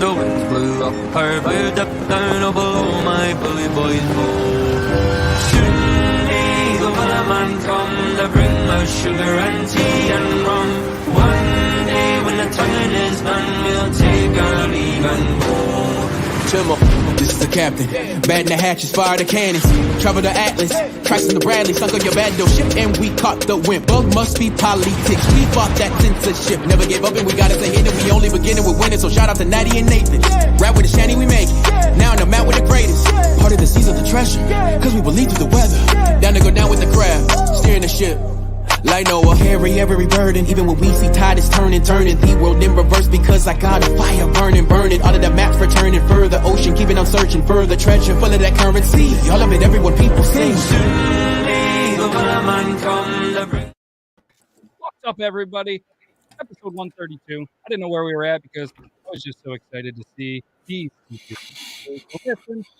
the winds blew up our viaduct down below my bully boys bow. Soon may the wellerman come to bring us sugar and tea and rum. One day when the tonguing is done, we'll take our leave and go. This is the captain. Batting the hatches, fire the cannons. Travel the Atlas, tracks in the Bradley, sunk on your battleship, and we caught the wind. Bug must be politics. We fought that censorship. Never gave up, and we got us ahead, and we only beginning with winning. So shout out to Natty and Nathan. Rap with the shanty we make. Now in the mount with the greatest. Part of the seas of the treasure. Cause we believe through the weather. Down to go down with the crowd. Steering the ship. Like Noah, carry every burden. Even when we see tide is turning. The world in reverse because I got a fire burning. All of the maps returning further. Ocean keeping on searching for the treasure. Full of that currency. All of it, everyone, people sing. What's up, everybody? Episode 132. I didn't know where we were at because I was just so excited to see these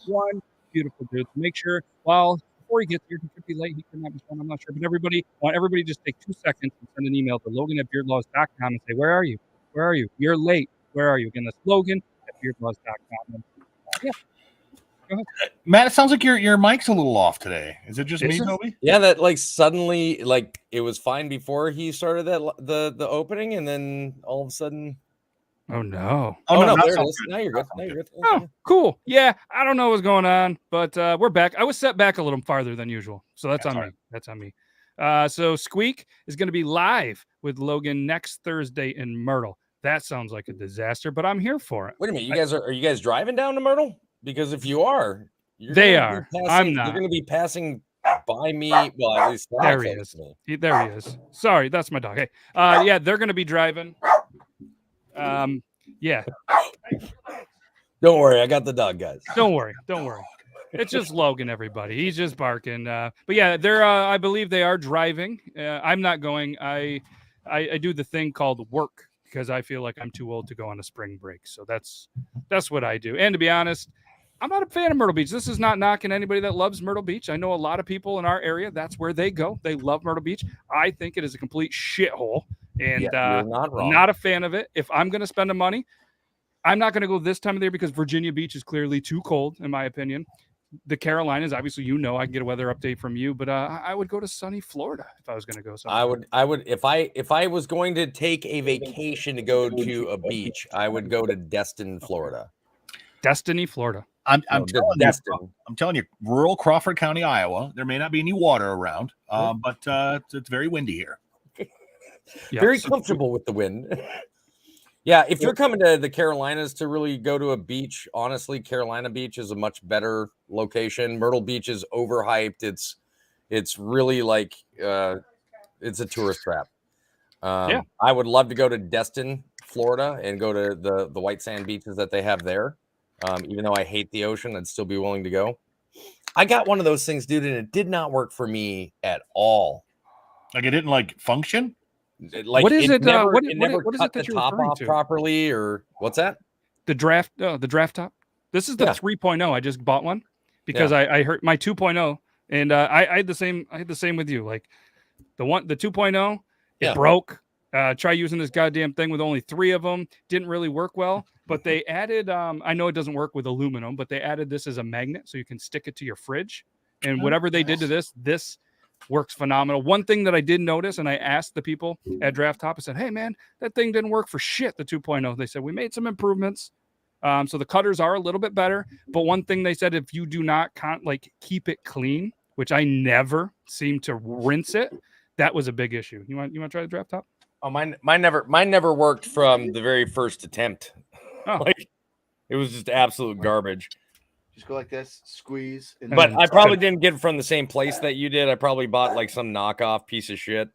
one beautiful dude. Make sure, before he gets here, he could be late, he could not respond, I'm not sure. But I want everybody to just take 2 seconds and send an email to Logan@beardlaws.com and say, where are you? Where are you? You're late. Where are you? Again, that's Logan@beardlaws.com. Yeah. Go ahead. Matt, it sounds like your mic's a little off today. Is it just me, Toby? Yeah, that suddenly it was fine before he started the opening, and then all of a sudden. Oh no! Oh no! There it is. Now you're good. Oh, cool. Yeah, I don't know what's going on, but we're back. I was set back a little farther than usual, so that's on me. That's on me. So Squeak is going to be live with Logan next Thursday in Myrtle. That sounds like a disaster, but I'm here for it. Wait a minute, are you guys driving down to Myrtle? Because if you are, they are. I'm not. You're going to be passing by me. Well, at least there he is. There he is. Sorry, that's my dog. Hey, yeah, they're going to be driving. Yeah. Don't worry, I got the dog, guys. Don't worry. It's just Logan, everybody. He's just barking. But yeah, they're I believe they are driving. I'm not going. I do the thing called work because I feel like I'm too old to go on a spring break. So that's what I do. And to be honest, I'm not a fan of Myrtle Beach. This is not knocking anybody that loves Myrtle Beach. I know a lot of people in our area, that's where they go. They love Myrtle Beach. I think it is a complete shithole. And you're not wrong. Not a fan of it. If I'm going to spend the money, I'm not going to go this time of the year because Virginia Beach is clearly too cold, in my opinion. The Carolinas, obviously, I can get a weather update from you, but I would go to sunny Florida if I was going to go somewhere. I would if I was going to take a vacation to go to a beach, I would go to Destin, Florida. Destiny, Florida. I'm telling you, rural Crawford County, Iowa. There may not be any water around, but it's very windy here. Very comfortable with the wind. Yeah, if you're coming to the Carolinas to really go to a beach, honestly, Carolina Beach is a much better location. Myrtle Beach is overhyped. It's really it's a tourist trap. I would love to go to Destin, Florida, and go to the white sand beaches that they have there. Even though I hate the ocean, I'd still be willing to go. I got one of those things, dude, and it did not work for me at all. Like it didn't function? Like what is it? What is cut it that the you're top referring off to? properly, or what's that? The draft top. This is the 3.0. I just bought one because I heard my 2.0, and I had the same. I had the same with you. Like the 2.0, it broke. Try using this goddamn thing with only 3 of them. Didn't really work well. But they added. I know it doesn't work with aluminum, but they added this as a magnet so you can stick it to your fridge. And whatever they did to this works phenomenal. One thing that I did notice, and I asked the people at Draft Top, I said, hey, man, that thing didn't work for shit, the 2.0. They said, we made some improvements. So the cutters are a little bit better. But one thing they said, if you do not keep it clean, which I never seem to rinse it, that was a big issue. You want to try the Draft Top? Oh, mine never worked from the very first attempt. Oh. It was just absolute garbage. Just go like this, squeeze. But I probably didn't get it from the same place that you did. I probably bought some knockoff piece of shit.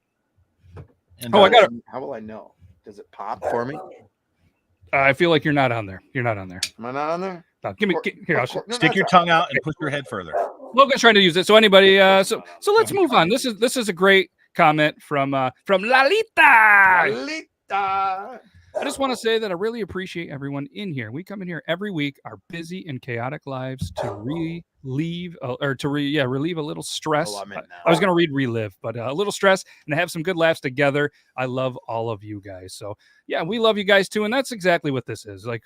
And I got it. How will I know? Does it pop for me? I feel like you're not on there. You're not on there. Am I not on there? No, give me here. Stick your tongue out and push your head further. Logan's trying to use it. So anybody? So let's move on. This is a great comment from Lalita. Lalita. I just want to say that I really appreciate everyone in here. We come in here every week, our busy and chaotic lives, to relieve a little stress. I was going to read relive, but a little stress and have some good laughs together. I love all of you guys. So yeah, we love you guys too. And that's exactly what this is. Like,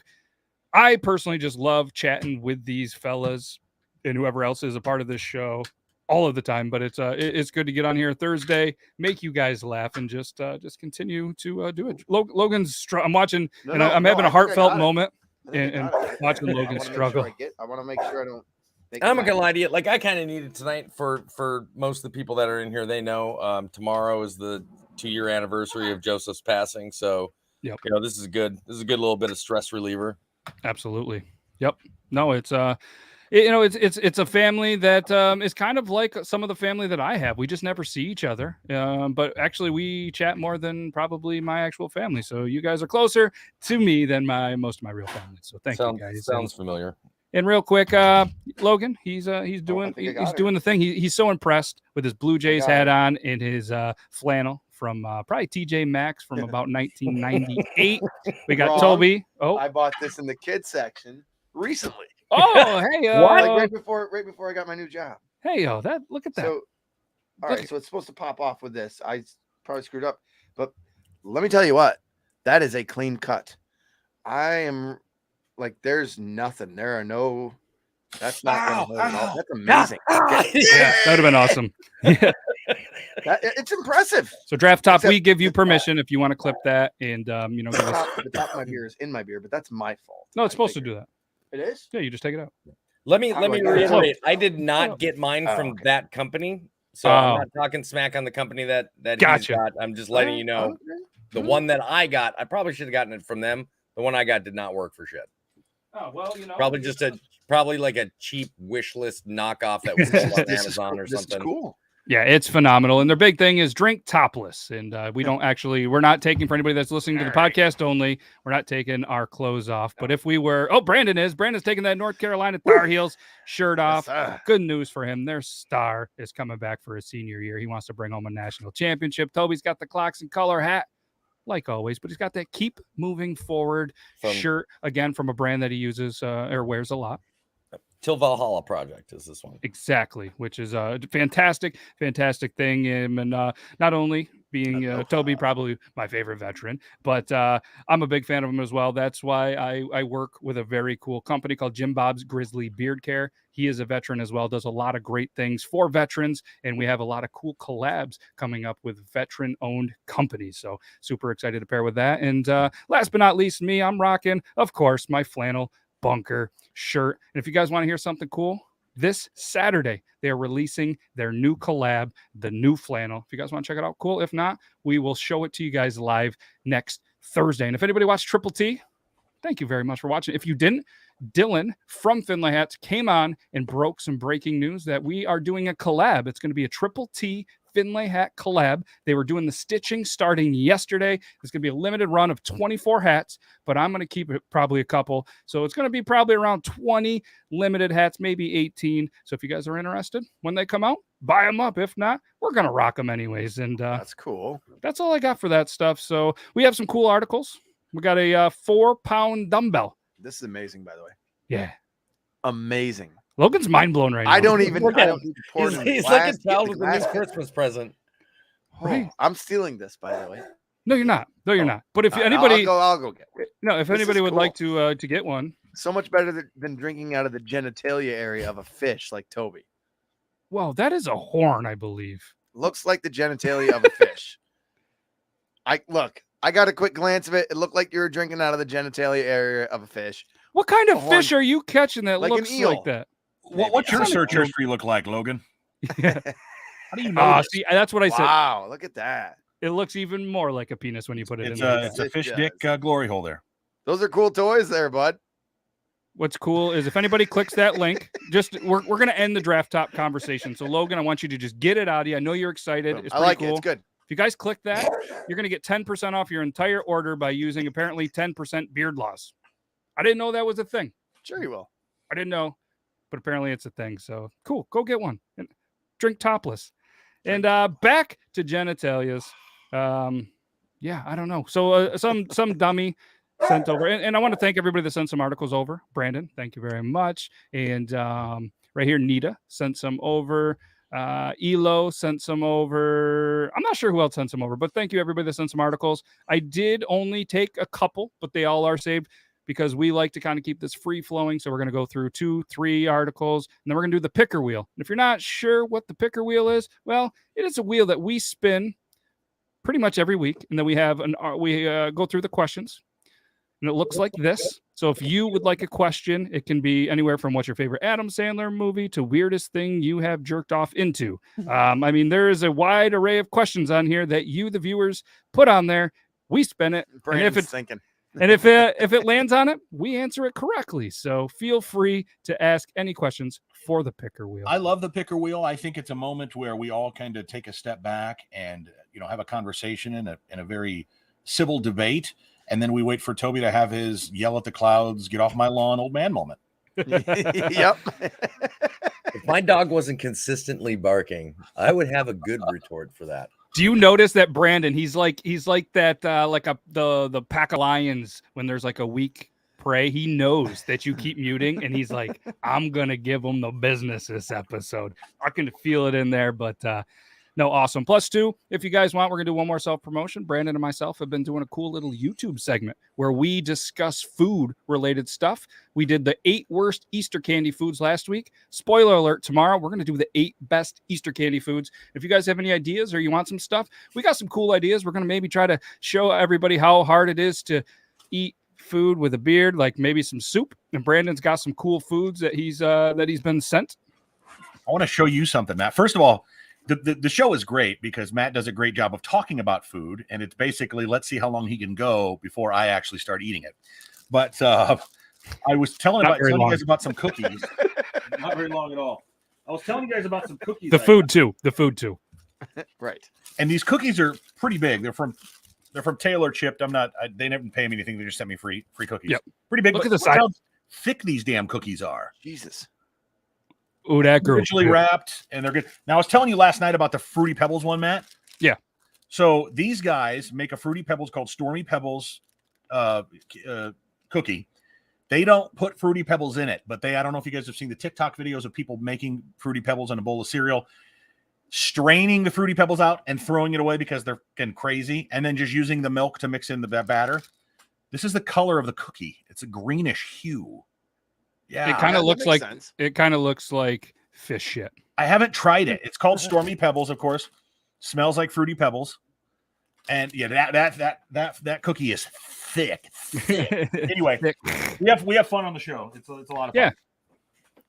I personally just love chatting with these fellas and whoever else is a part of this show all of the time. But it's good to get on here Thursday, make you guys laugh, and just continue to do it. Logan's I'm watching, I'm having a heartfelt moment and watching Logan struggle. I want to make sure I don't. I'm not gonna lie to you. Like, I kind of need it tonight for most of the people that are in here. They know tomorrow is the 2-year anniversary of Joseph's passing. So, this is good. This is a good little bit of stress reliever. Absolutely. Yep. No, it's it's a family that is kind of like some of the family that I have. We just never see each other, but actually we chat more than probably my actual family. So you guys are closer to me than most of my real family. So thank you guys. Sounds familiar. And real quick, Logan, he's doing the thing. He's so impressed with his Blue Jays hat on and his flannel from probably TJ Maxx from about 1998. We got Toby. Oh, I bought this in the kids section recently. Oh, hey, like right before I got my new job. Hey, look at that. So, all right, so it's supposed to pop off with this. I probably screwed up, but let me tell you what, that is a clean cut. I am like, there's nothing. There are no. That's not. That's amazing. Yeah, that would have been awesome. Yeah. It's impressive. So Draft Top, we give you permission if you want to clip that, and the top of my beer is in my beer, but that's my fault. No, it's supposed to do that. It is? Yeah, you just take it out. Let me reiterate. I did not get mine from that company, so I'm not talking smack on the company that gotcha. He's got. I'm just letting you know. The one that I got, I probably should have gotten it from them. The one I got did not work for shit. Oh well, probably like a cheap wish list knockoff that was on Amazon or something. This is cool. Yeah, it's phenomenal. And their big thing is drink topless. And we're not taking, for anybody that's listening to the podcast only, we're not taking our clothes off. But if we were, Brandon's taking that North Carolina Tar Heels shirt off. Good news for him. Their star is coming back for his senior year. He wants to bring home a national championship. Toby's got the clocks and color hat, like always, but he's got that keep moving forward shirt, again, from a brand that he uses or wears a lot. Till Valhalla Project is this one. Exactly, which is a fantastic thing. And not only being Toby, probably my favorite veteran, but I'm a big fan of him as well. That's why I work with a very cool company called Jim Bob's Grizzly Beard Care. He is a veteran as well, does a lot of great things for veterans, and we have a lot of cool collabs coming up with veteran-owned companies. So super excited to pair with that. And last but not least, I'm rocking, of course, my flannel bunker shirt. And if you guys want to hear something cool, this Saturday they are releasing their new collab, the new flannel. If you guys want to check it out, cool. If not, we will show it to you guys live next Thursday. And if anybody watched Triple T, thank you very much for watching. If you didn't, Dylan from Finlay Hats came on and broke some breaking news that we are doing a collab. It's going to be a Triple T Finlay hat collab. They were doing the stitching starting yesterday. There's going to be a limited run of 24 hats, but I'm going to keep it probably a couple. So it's going to be probably around 20 limited hats, maybe 18. So if you guys are interested, when they come out, buy them up. If not, we're going to rock them anyways. And that's cool. That's all I got for that stuff. So we have some cool articles. We got a 4-pound dumbbell. This is amazing, by the way. Yeah. Amazing. Logan's mind blown right now. I don't need to pour it. He's like a child with a new Christmas present. Right. I'm stealing this, by the way. No, you're not. No, you're not. But if anybody, I'll go get it. No, if anybody would like to get one, so much better than drinking out of the genitalia area of a fish like Toby. Well, that is a horn, I believe. Looks like the genitalia of a fish. I got a quick glance of it. It looked like you were drinking out of the genitalia area of a fish. What kind of fish are you catching that like looks like that? What's your search history look like, Logan? Yeah. How do you know? See, that's what I said. Wow, look at that. It looks even more like a penis when you put it in. It's a fish dick glory hole there. Those are cool toys there, bud. What's cool is if anybody clicks that link, we're going to end the Draft Top conversation. So Logan, I want you to just get it out of you. I know you're excited. It's pretty cool. It's good. If you guys click that, you're going to get 10% off your entire order by using apparently 10% beard loss. I didn't know that was a thing. Sure you will. I didn't know, but apparently it's a thing. So cool. Go get one and drink topless. And back to genitalias. Yeah, I don't know. So some dummy sent over, and I want to thank everybody that sent some articles over. Brandon, thank you very much. And right here, Nita sent some over. Elo sent some over. I'm not sure who else sent some over, but thank you everybody that sent some articles. I did only take a couple, but they all are saved. because we like to kind of keep this free flowing. So we're going to go through 2-3 articles, and then we're going to do the picker wheel. And if you're not sure what the picker wheel is, well, it is a wheel that we spin pretty much every week, and then we have we go through the questions, and it looks like this. So if you would like a question, it can be anywhere from what's your favorite Adam Sandler movie to weirdest thing you have jerked off into. I mean, there is a wide array of questions on here that you, the viewers, put on there. We spin it, and if it's thinking. And if it lands on it, we answer it correctly. So feel free to ask any questions for the picker wheel. I love the picker wheel. I think it's a moment where we all kind of take a step back and, have a conversation in a very civil debate. And then we wait for Toby to have his yell at the clouds, get off my lawn, old man moment. Yep. If my dog wasn't consistently barking, I would have a good retort for that. Do you notice that Brandon? He's like that, the pack of lions when there's like a weak prey. He knows that you keep muting, and he's like, "I'm gonna give him the business this episode." I can feel it in there, but no, awesome. +2, if you guys want, we're gonna do one more self promotion. Brandon and myself have been doing a cool little YouTube segment where we discuss food related stuff. We did the 8 worst Easter candy foods last week. Spoiler alert, tomorrow we're going to do the 8 best Easter candy foods. If you guys have any ideas or you want some stuff, we got some cool ideas. We're going to maybe try to show everybody how hard it is to eat food with a beard, like maybe some soup. And Brandon's got some cool foods that he's been sent. I want to show you something, Matt. First of all, the show is great because Matt does a great job of talking about food, and it's basically, let's see how long he can go before I actually start eating it. But I was telling you guys about some cookies. Not very long at all. I was telling you guys about some cookies. The food too. Right. And these cookies are pretty big. They're from Taylor Chipped. They never pay me anything. They just sent me free cookies. Yep. Pretty big. Look at the size. How thick these damn cookies are. Jesus. Oh, that group. Originally wrapped, and they're good. Now, I was telling you last night about the Fruity Pebbles one, Matt. Yeah. So these guys make a Fruity Pebbles called Stormy Pebbles cookie. They don't put Fruity Pebbles in it, but I don't know if you guys have seen the TikTok videos of people making Fruity Pebbles in a bowl of cereal, straining the Fruity Pebbles out and throwing it away because they're getting crazy, and then just using the milk to mix in the batter. This is the color of the cookie. It's a greenish hue. Yeah, it kind of looks like fish shit. I haven't tried it. It's called Stormy Pebbles, of course. Smells like Fruity Pebbles. And yeah, that cookie is thick. Anyway, we have fun on the show. It's a lot of fun. Yeah.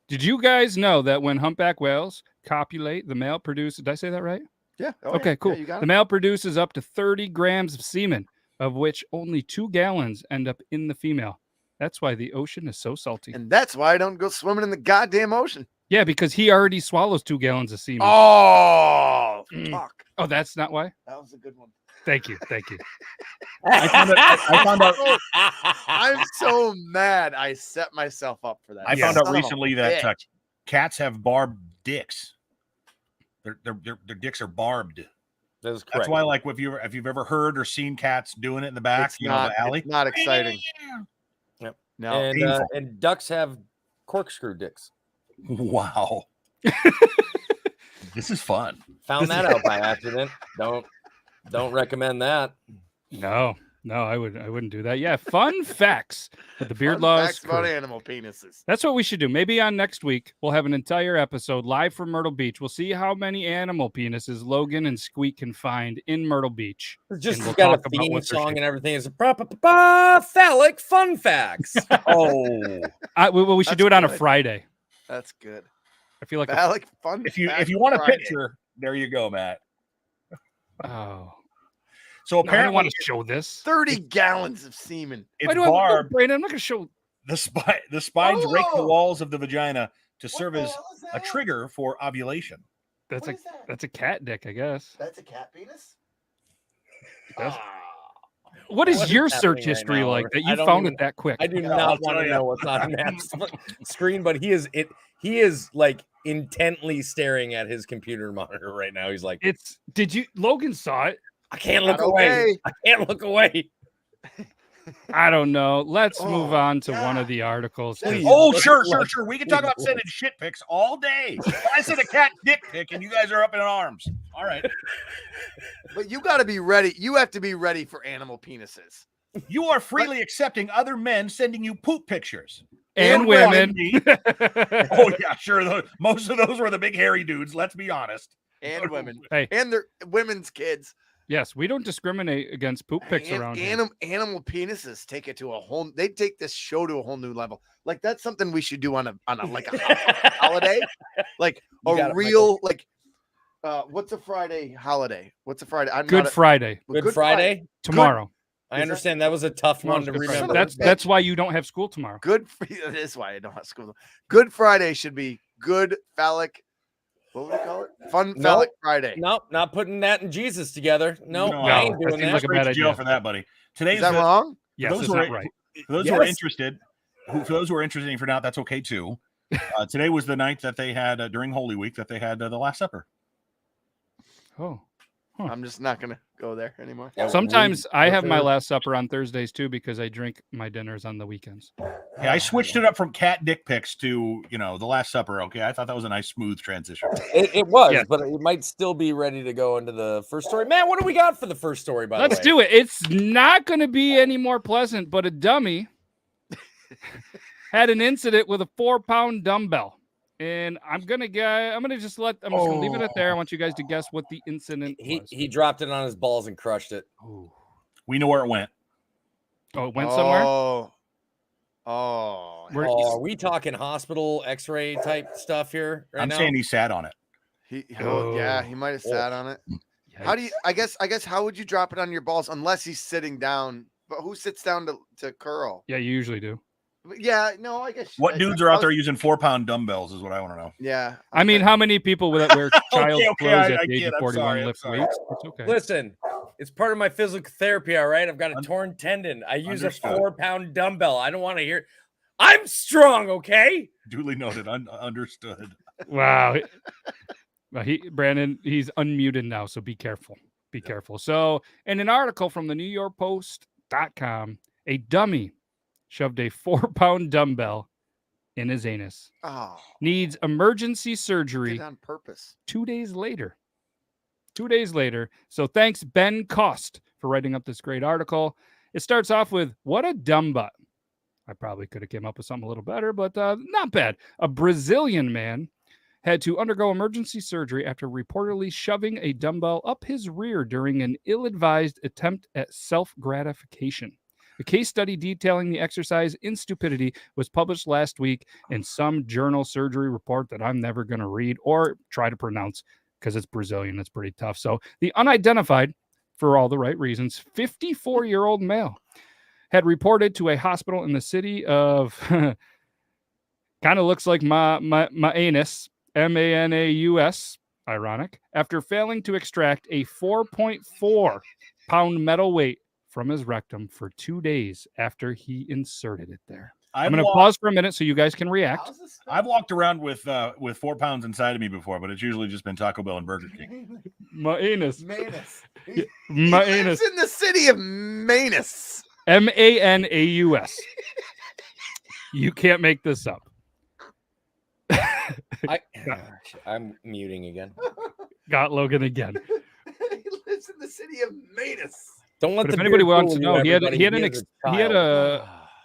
Did you guys know that when humpback whales copulate, the male produces? Did I say that right? Yeah. Okay, cool. Yeah, the male produces up to 30 grams of semen, of which only 2 gallons end up in the female. That's why the ocean is so salty. And that's why I don't go swimming in the goddamn ocean. Yeah, because he already swallows 2 gallons of semen. Oh, fuck. Oh, that's not why? That was a good one. Thank you. I found out. I'm so mad I set myself up for that. I found out recently that cats have barbed dicks. Their dicks are barbed. That is correct. That's why, like, if you've ever heard or seen cats doing it in the back, the alley, it's not exciting. Yep. No, and ducks have corkscrew dicks. Wow. This is fun. Found that out by accident. Don't recommend that. No, I wouldn't do that. Yeah, fun facts with the Beard Laws. Facts about animal penises. That's what we should do. Maybe on next week we'll have an entire episode live from Myrtle Beach. We'll see how many animal penises Logan and Squeak can find in Myrtle Beach. We'll got a theme song and everything. It's a phallic fun facts. We should do it on a Friday. That's good. I feel like phallic fun. If you want a picture, there you go, Matt. Oh. So apparently, I don't want to show this. 30 gallons of semen. It's barbed. Brandon, I'm not going to show. The spines rake the walls of the vagina to serve as a trigger for ovulation. That's a cat dick, I guess. That's a cat penis? What is your search history like that you found it that quick? I do not want to know what's on Matt's screen, but he is like intently staring at his computer monitor right now. He's like, Logan saw it. I can't look away. I can't look away. I don't know. Let's move on to one of the articles. Oh, sure. We can talk about sending shit pics all day. I sent a cat dick pic, and you guys are up in arms. All right. But you got to be ready. You have to be ready for animal penises. You are freely accepting other men sending you poop pictures. And women. Oh, yeah, sure. Most of those were the big hairy dudes, let's be honest. And women. Hey. And their women's kids. Yes, we don't discriminate against poop pics around here. Animal penises take it to they take this show to a whole new level. Like that's something we should do on a holiday. Like a real what's a Friday holiday? What's a Friday? Good Friday. Good Friday? Tomorrow. I understand that was a tough one to remember. That's why you don't have school tomorrow. That is why I don't have school. Good Friday should be good phallic. What would we call it? Fun phallic Friday. Nope, not putting that and Jesus together. No, I ain't doing that. Like a bad idea for that, buddy. Today's is that wrong? Yes, that's not right. For those who are interested, for those who are interested in for now, that's okay too. Today was the night that they had during Holy Week that they had the Last Supper. Oh. Huh. I'm just not gonna go there anymore. Sometimes I have my Last Supper on Thursdays too because I drink my dinners on the weekends. Yeah, I switched it up from cat dick pics to the Last Supper. Okay, I thought that was a nice smooth transition. It was, but it might still be ready to go into the first story. Man, what do we got for the first story? By the way, let's do it. It's not going to be any more pleasant, but a dummy had an incident with a 4-pound dumbbell. And I'm gonna leave it at there. I want you guys to guess what the incident was. He dropped it on his balls and crushed it. Ooh. We know where it went. Oh, it went somewhere? Are we talking hospital X-ray type stuff here? I'm saying he sat on it. He might have sat on it. Yikes. How do you? I guess how would you drop it on your balls unless he's sitting down? But who sits down to curl? Yeah, you usually do. Yeah, no, I guess. What dudes are out there using 4-pound dumbbells is what I want to know. Yeah. I mean, how many people that wear child clothes at the age of 41 lift weights? It's okay. Listen, it's part of my physical therapy, all right? I've got a torn tendon. I use a 4-pound dumbbell. I don't want to hear. I'm strong, okay? Duly noted. Understood. Wow. Brandon, he's unmuted now, so be careful. Be careful. So, in an article from the NewYorkPost.com, a dummy shoved a 4-pound dumbbell in his anus. Oh. Needs emergency surgery on purpose. 2 days later. 2 days later. So thanks, Ben Cost, for writing up this great article. It starts off with, what a dumb butt. I probably could have came up with something a little better, but not bad. A Brazilian man had to undergo emergency surgery after reportedly shoving a dumbbell up his rear during an ill-advised attempt at self-gratification. A case study detailing the exercise in stupidity was published last week in some journal surgery report that I'm never going to read or try to pronounce because it's Brazilian. It's pretty tough. So the unidentified, for all the right reasons, 54-year-old male had reported to a hospital in the city of kind of looks like my anus, Manaus, ironic, after failing to extract a 4.4-pound metal weight from his rectum for 2 days after he inserted it there. I'm going to pause for a minute so you guys can react. I've walked around with 4 pounds inside of me before, but it's usually just been Taco Bell and Burger King. My anus. He anus. lives in the city of Manus. Manaus. You can't make this up. I'm muting again. Got Logan again. He lives in the city of Manus. Don't let if anybody wants to know,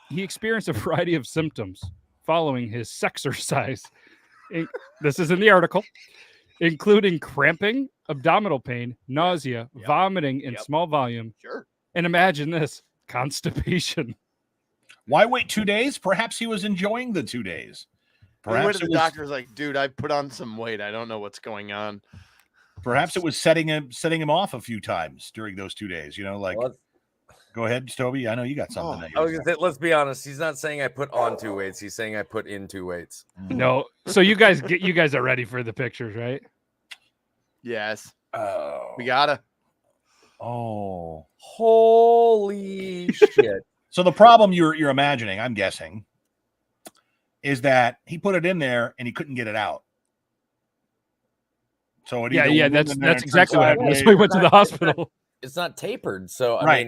he experienced a variety of symptoms following his sexercise. This is in the article, including cramping, abdominal pain, nausea, vomiting in small volume. Sure. And imagine this, constipation. Why wait 2 days? Perhaps he was enjoying the 2 days. Perhaps the doctor's like, dude, I put on some weight. I don't know what's going on. Perhaps it was setting him off a few times during those 2 days. Go ahead, Toby. I know you got something. Let's be honest. He's not saying I put on 2 weights. He's saying I put in 2 weights. No. So you guys are ready for the pictures, right? Yes. Oh, we gotta. Oh, holy shit! So the problem you're imagining, I'm guessing, is that he put it in there and he couldn't get it out. So that's exactly what happened. So he went to the hospital. It's not tapered, so right.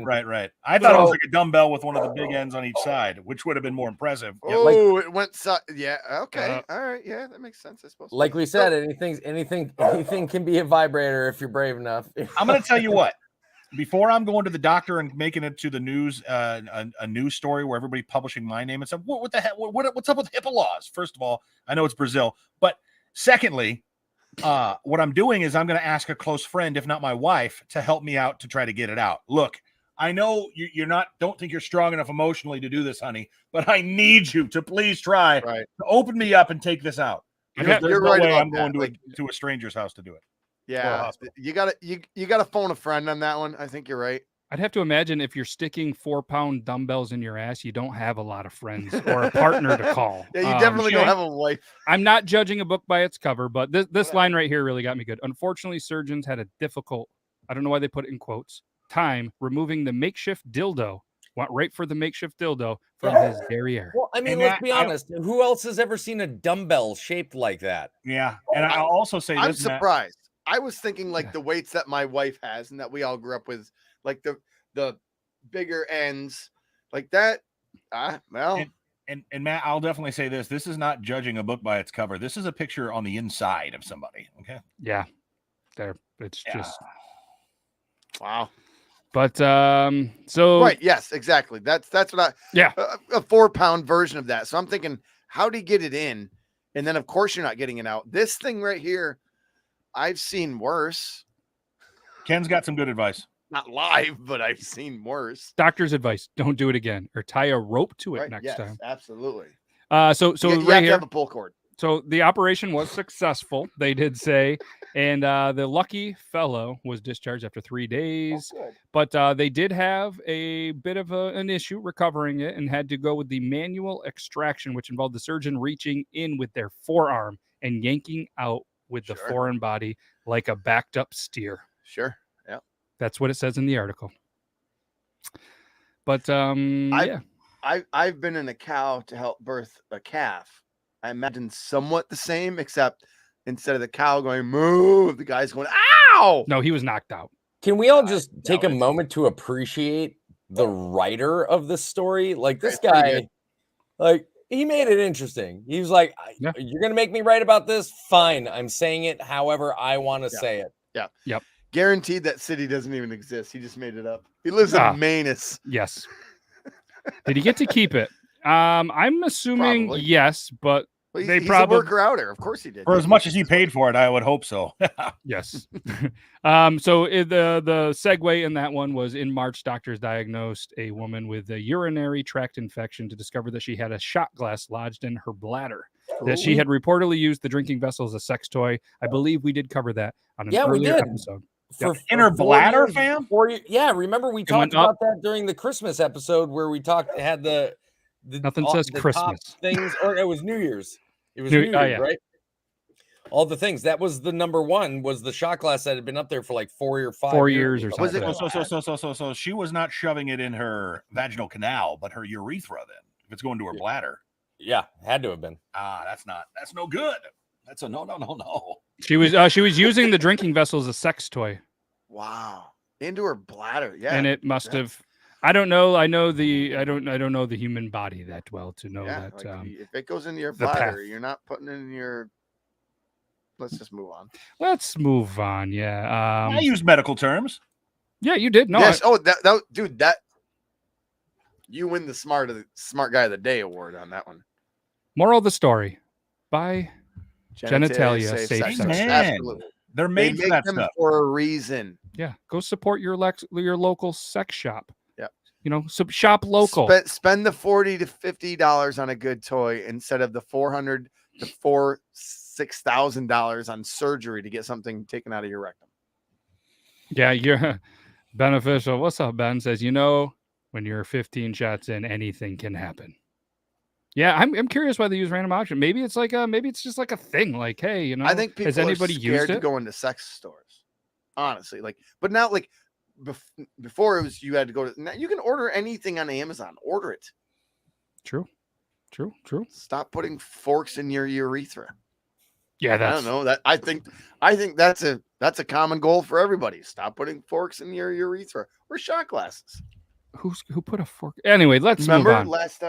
I thought it was like a dumbbell with one of the big ends on each side, which would have been more impressive. Oh, it went okay, all right, yeah, that makes sense. I suppose. Like we said, anything can be a vibrator if you're brave enough. I'm going to tell you what. before I'm going to the doctor and making it to the news, a news story where everybody publishing my name and stuff. What the heck? What's up with HIPAA laws? First of all, I know it's Brazil, but secondly, what I'm doing is I'm going to ask a close friend, if not my wife, to help me out to try to get it out. Look, I know don't think you're strong enough emotionally to do this, honey, but I need you to please try to open me up and take this out. Because there's no way I'm going to a stranger's house to do it. Yeah, you gotta phone a friend on that one. I think you're right. I'd have to imagine if you're sticking 4-pound dumbbells in your ass, you don't have a lot of friends or a partner to call. Yeah, you definitely don't have a wife. I'm not judging a book by its cover, but this line right here really got me good. Unfortunately, surgeons had a difficult, I don't know why they put it in quotes, time removing the makeshift dildo. Went right for the makeshift dildo from his derriere. Well, I mean, let's be honest. Who else has ever seen a dumbbell shaped like that? Yeah, and I'll also say I'm surprised. I was thinking like the weights that my wife has and that we all grew up with, like the bigger ends, like that. Well, and Matt, I'll definitely say this. This is not judging a book by its cover. This is a picture on the inside of somebody. Okay. Yeah. It's just wow. But so right, yes, exactly. That's what a 4-pound version of that. So I'm thinking, how do you get it in? And then of course you're not getting it out. This thing right here, I've seen worse. Ken's got some good advice. Not live, but I've seen worse. Doctor's advice: don't do it again, or tie a rope to it next time. Absolutely. So you right have here, to have a pull cord. So the operation was successful, they did say, and the lucky fellow was discharged after 3 days. But they did have a bit of an issue recovering it and had to go with the manual extraction, which involved the surgeon reaching in with their forearm and yanking out with the foreign body like a backed up steer. Sure. Yeah. That's what it says in the article. But I've been in a cow to help birth a calf. I imagine somewhat the same, except instead of the cow going move, the guy's going ow. No, he was knocked out. Can we all just take a moment to appreciate the writer of this story? Like this guy, like he made it interesting. He was like, "You're gonna make me write about this? Fine, I'm saying it however I want to say it." Yeah. Yep. Guaranteed that city doesn't even exist. He just made it up. He lives in Manus. Yes. Did he get to keep it? I'm assuming probably. Yes, but he's probably a worker outer. Of course he did. For as much as he paid for it, I would hope so. Yes. So the segue in that one was in March, doctors diagnosed a woman with a urinary tract infection to discover that she had a shot glass lodged in her bladder. Ooh. That she had reportedly used the drinking vessel as a sex toy. I believe we did cover that on an earlier episode. In her bladder, fam? Remember we talked about that during the Christmas episode where we had the nothing says Christmas things, or it was New Year's. It was New Year's, right? All the things. That was the number one, was the shot glass that had been up there for like 4 or 5 years or something. So she was not shoving it in her vaginal canal, but her urethra then, if it's going to her bladder. Yeah, had to have been. That's no good. That's a no. She was using the drinking vessel as a sex toy. Wow. Into her bladder. Yeah. And it must have, I don't know. I don't know the human body that well to know that. Like if it goes into your bladder, you're not putting it in your. Let's just move on. Let's move on. Yeah. I use medical terms. Yeah, you did. No. Yes. Dude, you win the smart guy of the day award on that one. Moral of the story: buy genitalia safe sex. Absolutely. They're made for that stuff for a reason. Yeah, go support your local sex shop. Yeah, shop local. Spend the $40 to $50 on a good toy instead of the $400 to $6,000 on surgery to get something taken out of your rectum. Yeah, you're beneficial. What's up, Ben? Says when you're 15 shots in, anything can happen. Yeah, I'm curious why they use random auction. Maybe it's just like a thing. Like, hey, I think people has anybody are scared used to it? go into sex stores. Honestly, but now before it was you had to go to. Now you can order anything on Amazon. Order it. True. Stop putting forks in your urethra. Yeah, I don't know that. I think that's a common goal for everybody. Stop putting forks in your urethra or shot glasses. Who put a fork? Anyway, let's move on. Last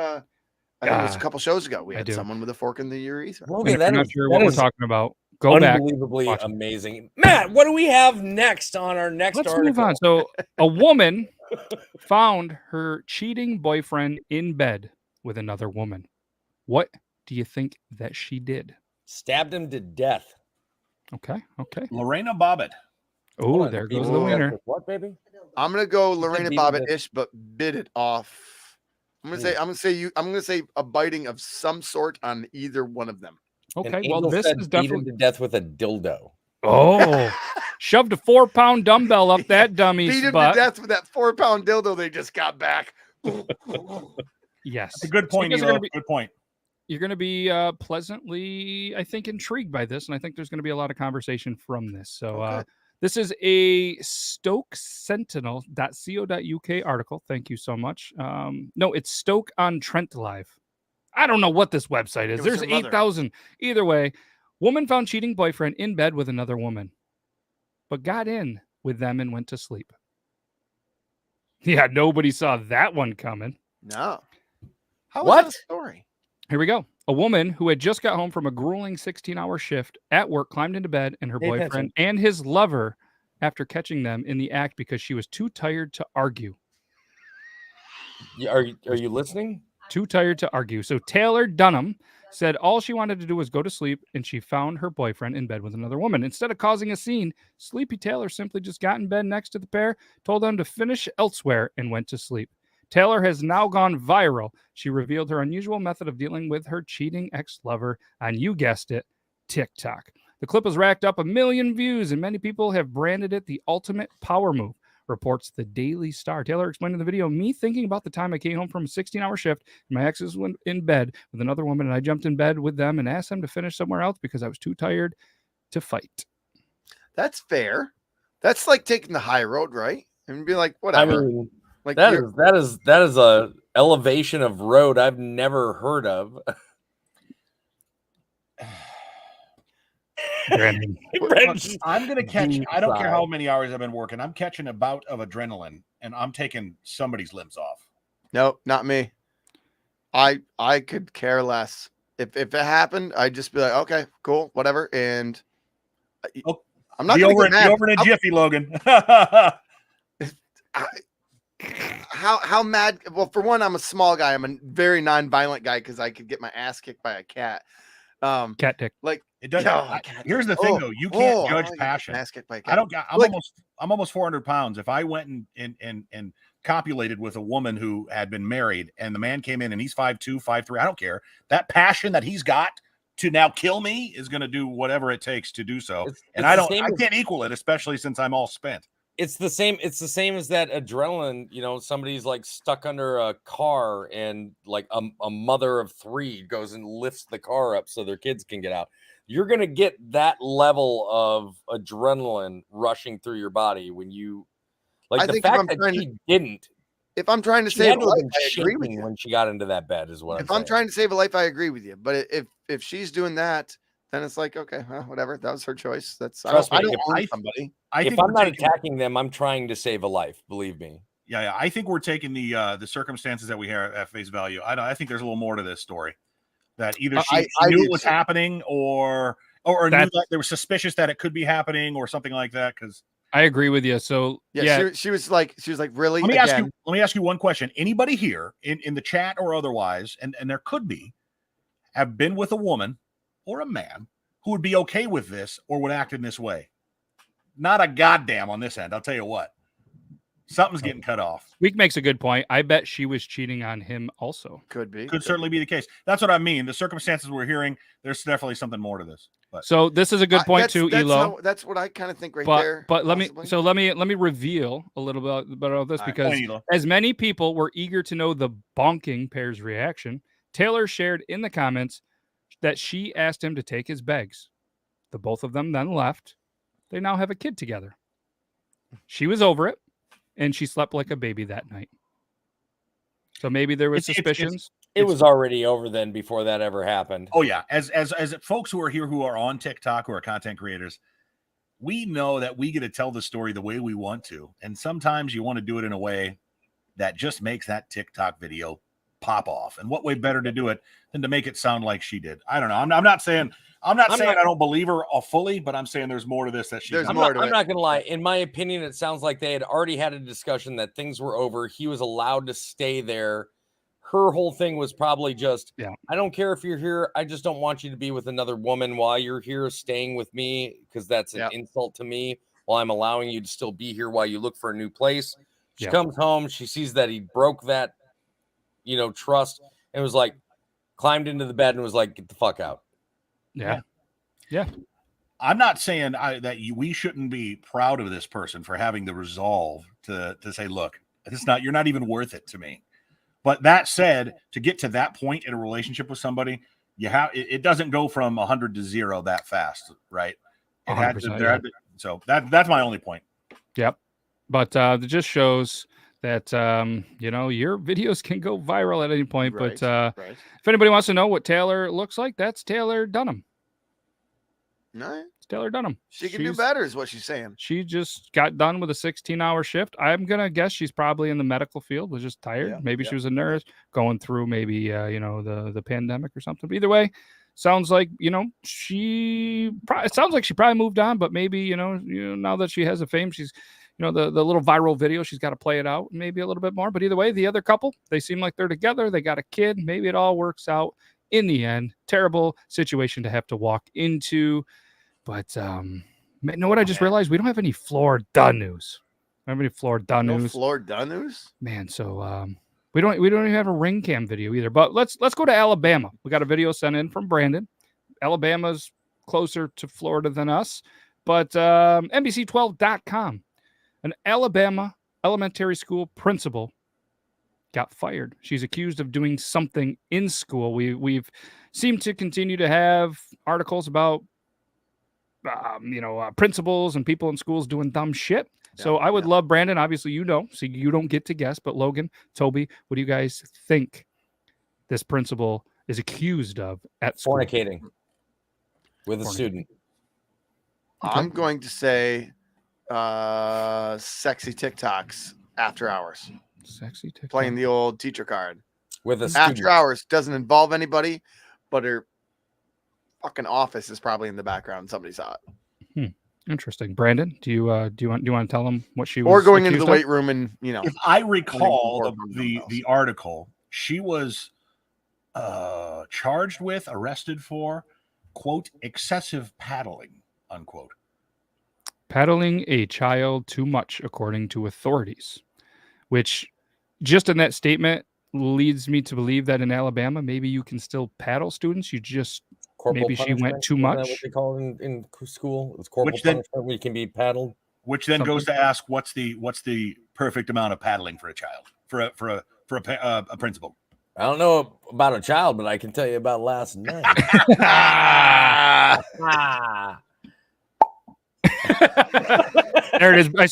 I think it was a couple shows ago. We had someone with a fork in the urethra. I'm not sure what we're talking about. Go back. Unbelievably amazing. Matt, what do we have next on our next Let's article? move on. So a woman found her cheating boyfriend in bed with another woman. What do you think that she did? Stabbed him to death. Okay. Lorena Bobbitt. Oh, there goes the winner. What, baby? I'm gonna go Lorena Bobbitt-ish, but bit it off. I'm gonna say a biting of some sort on either one of them. Okay, well, this is definitely to death with a dildo. Oh, shoved a 4-pound dumbbell up that dummy's Beat him butt. to death with that 4-pound dildo they just got back. Yes, that's a good point. Good point. You're going to be pleasantly, I think, intrigued by this, and I think there's going to be a lot of conversation from this. So this is a Stoke Sentinel.co.uk article. Thank you so much. No, it's Stoke on Trent Live. I don't know what this website is. There's 8,000. Either way, woman found cheating boyfriend in bed with another woman, but got in with them and went to sleep. Yeah, nobody saw that one coming. No. How was that a story? Here we go. A woman who had just got home from a grueling 16-hour shift at work climbed into bed and her boyfriend and his lover after catching them in the act because she was too tired to argue. Are you listening? Too tired to argue. So Taylor Dunham said all she wanted to do was go to sleep, and she found her boyfriend in bed with another woman. Instead of causing a scene, Sleepy Taylor simply just got in bed next to the pair, told them to finish elsewhere, and went to sleep. Taylor has now gone viral. She revealed her unusual method of dealing with her cheating ex-lover on, you guessed it, TikTok. The clip has racked up 1 million views, and many people have branded it the ultimate power move, reports the Daily Star. Taylor explained in the video, me thinking about the time I came home from a 16-hour shift, and my ex was in bed with another woman, and I jumped in bed with them and asked them to finish somewhere else because I was too tired to fight. That's fair. That's like taking the high road, right? And be like, whatever. I mean, like that is a elevation of road I've never heard of. Brandon. I'm gonna catch. I don't care how many hours I've been working. I'm catching a bout of adrenaline, and I'm taking somebody's limbs off. No, not me. I could care less. If it happened, I'd just be like, okay, cool, whatever. And I'm not going to get mad. Be over in a jiffy, Logan. How mad? Well, for one, I'm a small guy. I'm a very non-violent guy because I could get my ass kicked by a cat. Cat dick. Like it doesn't. Here's the thing, though. You can't judge passion. Ass kicked by a cat. I'm almost 400 pounds. If I went and copulated with a woman who had been married, and the man came in and he's 5'2", 5'3", I don't care. That passion that he's got to now kill me is going to do whatever it takes to do so. I can't equal it, especially since I'm all spent. It's the same as that adrenaline, somebody's like stuck under a car and like a mother of 3 goes and lifts the car up so their kids can get out. You're going to get that level of adrenaline rushing through your body when you like the fact that she didn't. If I'm trying to save a life, I agree with you. When she got into that bed is what if I'm trying to save a life, I agree with you. But if she's doing that, then it's like, okay, well, whatever. That was her choice. That's Trust me, I don't hurt somebody. If I'm not attacking them, I'm trying to save a life. Believe me. Yeah. I think we're taking the circumstances that we have at face value. I think there's a little more to this story. That either she knew it was happening, or knew that they were suspicious that it could be happening, or something like that. Because I agree with you. So she was like, really? Let me ask you one question. Anybody here in the chat or otherwise, and there could be, have been with a woman or a man who would be okay with this or would act in this way? Not a goddamn on this end. I'll tell you what. Something's getting cut off. Week makes a good point. I bet she was cheating on him also. Could be. Could certainly be the case. That's what I mean. The circumstances we're hearing, there's definitely something more to this. But so this is a good point too, Elo. That's what I kind of think there. But let me reveal a little bit about this because as many people were eager to know the bonking pair's reaction, Taylor shared in the comments that she asked him to take his bags. The both of them then left. They now have a kid together. She was over it, and she slept like a baby that night. So maybe there was suspicions. It was already over then before that ever happened. Oh yeah, as folks who are here who are on TikTok, who are content creators, we know that we get to tell the story the way we want to, and sometimes you want to do it in a way that just makes that TikTok video pop off. And what way better to do it than to make it sound like she did? I don't know. I'm not saying I'm not saying I don't believe her fully, but I'm saying there's more to this that she's. I'm not going to lie. In my opinion, it sounds like they had already had a discussion that things were over. He was allowed to stay there. Her whole thing was probably just, I don't care if you're here. I just don't want you to be with another woman while you're here staying with me, because that's an insult to me while I'm allowing you to still be here while you look for a new place. She comes home. She sees that he broke that, trust, and was like, climbed into the bed and was like, get the fuck out. Yeah. I'm not saying we shouldn't be proud of this person for having the resolve to say, look, you're not even worth it to me. But that said, to get to that point in a relationship with somebody, it doesn't go from 100 to 0 that fast, right? So that's my only point. Yep. But it just shows that your videos can go viral at any point. Right, but if anybody wants to know what Taylor looks like, that's Taylor Dunham. No, it's Taylor Dunham. She can do better, is what she's saying. She just got done with a 16-hour shift. I'm gonna guess she's probably in the medical field, was just tired. Maybe she was a nurse going through maybe the pandemic or something. But either way, sounds like it sounds like she probably moved on. But maybe now that she has a fame, she's the little viral video, she's got to play it out maybe a little bit more. But either way, the other couple, they seem like they're together. They got a kid. Maybe it all works out in the end. Terrible situation to have to walk into. But you know what I just realized? We don't have any Florida news. We don't have any Florida news. No Florida news? Man, so we don't even have a ring cam video either. But let's go to Alabama. We got a video sent in from Brandon. Alabama's closer to Florida than us. But NBC12.com. An Alabama elementary school principal got fired. She's accused of doing something in school. We've seemed to continue to have articles about principals and people in schools doing dumb shit. So I would love, Brandon, obviously so you don't get to guess, but Logan, Toby, what do you guys think this principal is accused of at school? Fornicating with a student. I'm going to say sexy TikToks after hours. Sexy TikTok. Playing the old teacher card. With a student. After hours doesn't involve anybody, but her fucking office is probably in the background. Somebody saw it. Interesting. Brandon, do you want to tell them what she was? Or going into the weight room and if I recall the article, she was charged with, arrested for, quote, excessive paddling, unquote. Paddling a child too much, according to authorities, which just in that statement leads me to believe that in Alabama, maybe you can still paddle students. You just maybe she went too much. What they call it in school? It's corporal punishment where you can be paddled. Which then goes to ask, what's the perfect amount of paddling for a child, for a principal? I don't know about a child, but I can tell you about last night. There it is. I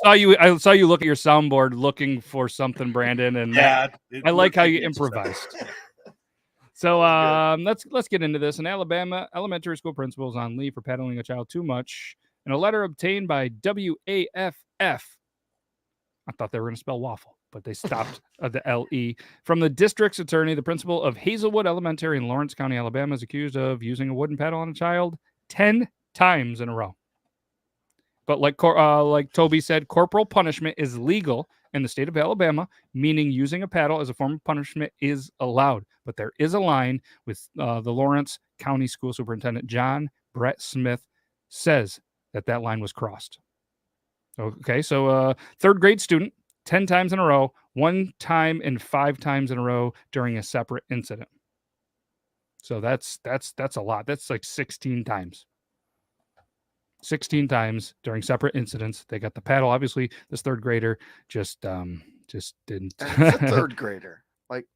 saw you look at your soundboard looking for something, Brandon, and I like how you improvised. So let's get into this. An Alabama elementary school principal is on leave for paddling a child too much. In a letter obtained by WAFF, I thought they were going to spell waffle, but they stopped the LE. From the district's attorney, the principal of Hazelwood Elementary in Lawrence County, Alabama, is accused of using a wooden paddle on a child 10 times in a row. But like Toby said, corporal punishment is legal in the state of Alabama, meaning using a paddle as a form of punishment is allowed. But there is a line with the Lawrence County School Superintendent John Brett Smith says that line was crossed. Okay, so third grade student, 10 times in a row, 1 time and 5 times in a row during a separate incident. So that's a lot. That's like 16 times. 16 times during separate incidents. They got the paddle. Obviously, this third grader just didn't. It's a third grader. Like,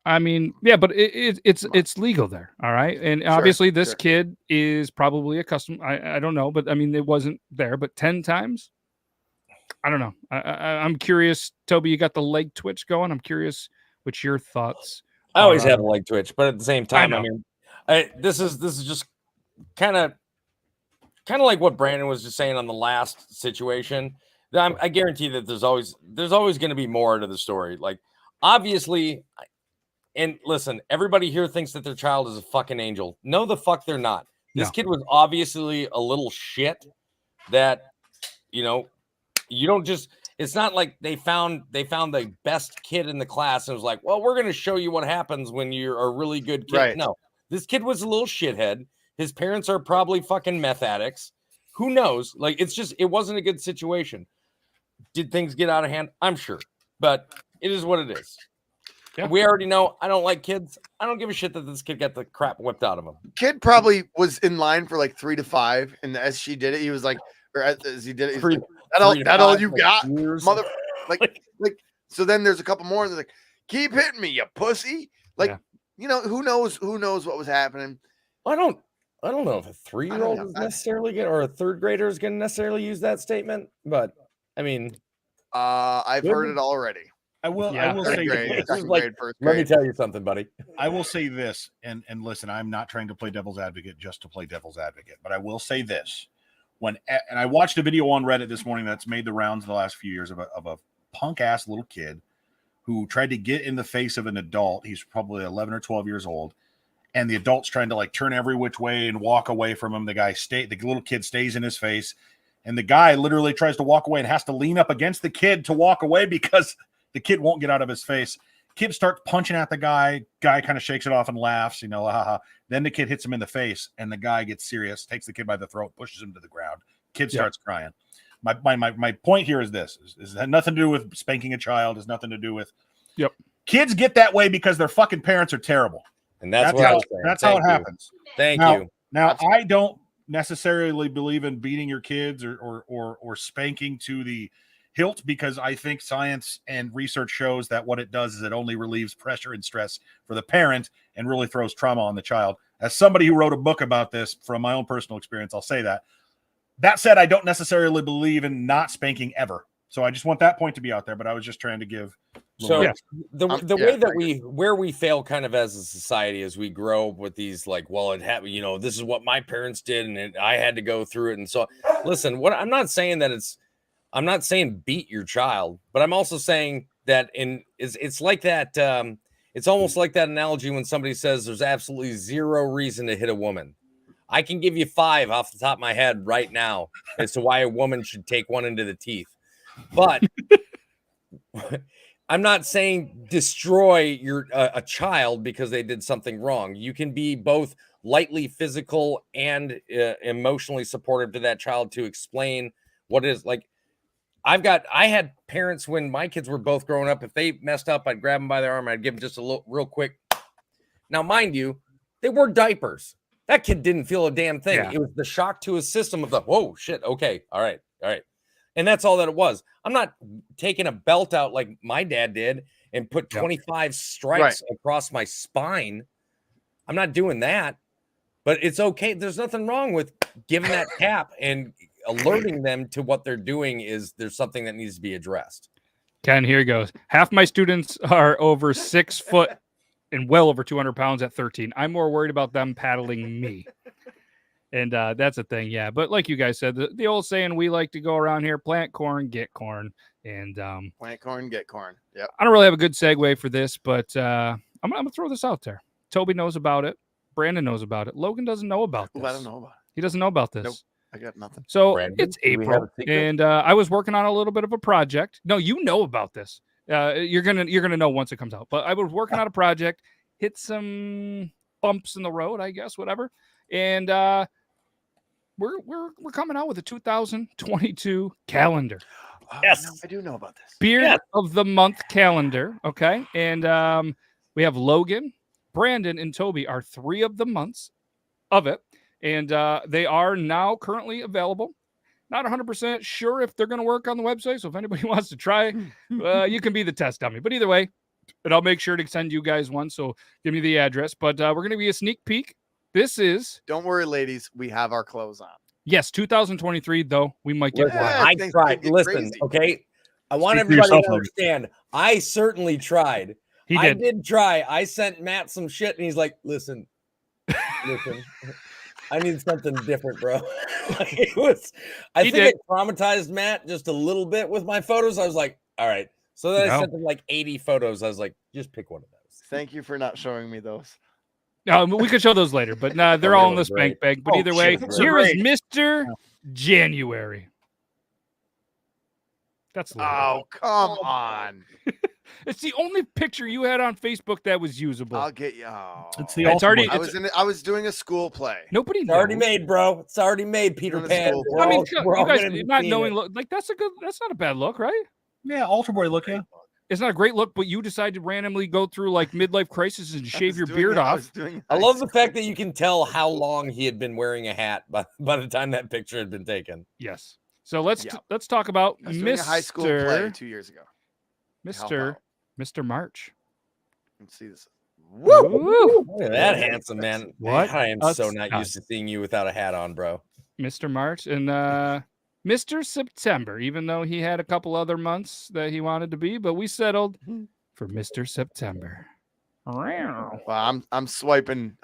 I mean, yeah, but it's legal there. All right. And obviously this kid is probably accustomed. I don't know, but I mean, it wasn't there, but 10 times. I don't know. I'm curious. Toby, you got the leg twitch going. I'm curious what's your thoughts. I always have a leg twitch, but at the same time, I mean, this is just kind of like what Brandon was just saying on the last situation. I guarantee that there's always going to be more to the story. Like, obviously, and listen, everybody here thinks that their child is a fucking angel. No, the fuck they're not. This kid was obviously a little shit that, you don't just, it's not like they found the best kid in the class and was like, well, we're going to show you what happens when you're a really good kid. Right. No, this kid was a little shithead. His parents are probably fucking meth addicts. Who knows? Like, it wasn't a good situation. Did things get out of hand? I'm sure, but it is what it is. Yeah. We already know I don't like kids. I don't give a shit that this kid got the crap whipped out of him. Kid probably was in line for like 3 to 5, and as she did it, he was like, or as he did it, he's like, that all you got, mother. Like. So then there's a couple more. They're like, keep hitting me, you pussy. Like, who knows what was happening. I don't know if a 3-year-old is necessarily going, or a 3rd grader is going to necessarily use that statement, but I mean, I've heard it already. I will say this. Let me tell you something, buddy. I will say this, and listen, I'm not trying to play devil's advocate just to play devil's advocate, but I will say this. And I watched a video on Reddit this morning that's made the rounds the last few years of a punk ass little kid who tried to get in the face of an adult. He's probably 11 or 12 years old. And the adult's trying to like turn every which way and walk away from him. The little kid stays in his face. And the guy literally tries to walk away and has to lean up against the kid to walk away because the kid won't get out of his face. Kid starts punching at the guy. Guy kind of shakes it off and laughs, haha. Then the kid hits him in the face, and the guy gets serious, takes the kid by the throat, pushes him to the ground. Kid starts crying. My point here is this: is had nothing to do with spanking a child. Has nothing to do with. Yep. Kids get that way because their fucking parents are terrible, and that's how it happens. Thank you. Now I don't necessarily believe in beating your kids or spanking to the hilt, because I think science and research shows that what it does is it only relieves pressure and stress for the parent and really throws trauma on the child. As somebody who wrote a book about this from my own personal experience, I'll say that. That said, I don't necessarily believe in not spanking ever. So I just want that point to be out there, but I was just trying to give. So the way that where we fail kind of as a society is we grow up with these like, well, it happened, this is what my parents did and I had to go through it. And so listen, I'm not saying beat your child, but I'm also saying that it's like that. It's almost like that analogy when somebody says there's absolutely zero reason to hit a woman. I can give you 5 off the top of my head right now as to why a woman should take one into the teeth. But I'm not saying destroy a child because they did something wrong. You can be both lightly physical and emotionally supportive to that child to explain what it is like. I had parents when my kids were both growing up. If they messed up, I'd grab them by their arm. I'd give them just a real quick. Now, mind you, they wore diapers. That kid didn't feel a damn thing. Yeah. It was the shock to his system of the, whoa, shit. Okay. All right. And that's all that it was. I'm not taking a belt out like my dad did and put 25 stripes across my spine. I'm not doing that, but it's okay. There's nothing wrong with giving that tap and alerting them to what they're doing. There's something that needs to be addressed. Ken, here he goes. Half my students are over 6 foot and well over 200 pounds at 13. I'm more worried about them paddling me. And that's a thing. Yeah. But like you guys said, the old saying, we like to go around here, plant corn, get corn. And plant corn, get corn. Yeah. I don't really have a good segue for this, but I'm going to throw this out there. Toby knows about it. Brandon knows about it. Logan doesn't know about this. I don't know about it. He doesn't know about this. Nope. I got nothing. So Brandon, it's April, and I was working on a little bit of a project. No, you know about this. You're gonna know once it comes out. But I was working on a project, hit some bumps in the road, I guess, whatever. And we're coming out with a 2022 calendar. Yes, I do know about this. Beard of the month calendar. Okay, and we have Logan, Brandon, and Toby are 3 of the months of it. And they are now currently available. Not 100% sure if they're going to work on the website. So if anybody wants to try, you can be the test dummy. But either way, and I'll make sure to send you guys one. So give me the address. But we're going to be a sneak peek. This is. Don't worry, ladies. We have our clothes on. Yes, 2023, though. We might get one. I tried. Listen, okay? I want everybody to understand. I certainly tried. I did try. I sent Matt some shit, and he's like, listen. I need something different, bro. I think it traumatized Matt just a little bit with my photos. I was like, all right. So then I sent him like 80 photos. I was like, just pick one of those. Thank you for not showing me those. We could show those later, but they're all in the spank bag. But either way, here is Mr. January. That's oh, come on. It's the only picture you had on Facebook that was usable. I'll get you. Oh. It's already. I was doing a school play. Nobody. It's already made, bro. It's already made. Peter Pan. I mean, you guys not knowing look like that's not a bad look, right? Yeah, Altar Boy look. Yeah. It's not a great look, but you decided to randomly go through like midlife crisis and shave your beard off. I love the fact that you can tell how long he had been wearing a hat by the time that picture had been taken. Yes. So let's talk about Mr. High school play 2 years ago. Mr. March. Let's see this. Woo! Look at that handsome man. What? I am so not used to seeing you without a hat on, bro. Mr. March and Mr. September, even though he had a couple other months that he wanted to be, but we settled for Mr. September. Well, I'm swiping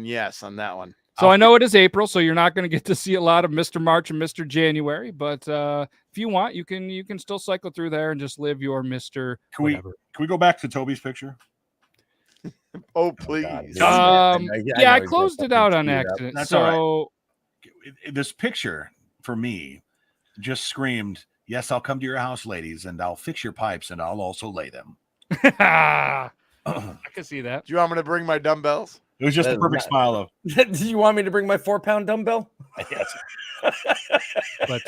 yes on that one. So I know it is April, so you're not going to get to see a lot of Mr. March and Mr. January, but if you want, you can still cycle through there and just live your Mr. whatever. Can we go back to Toby's picture? Oh, please. I closed it out on accident. That's so all right. This picture for me just screamed, "Yes, I'll come to your house, ladies, and I'll fix your pipes, and I'll also lay them." I can see that. Do you want me to bring my dumbbells? It was just a perfect smile of. Do you want me to bring my 4-pound dumbbell? Yes. But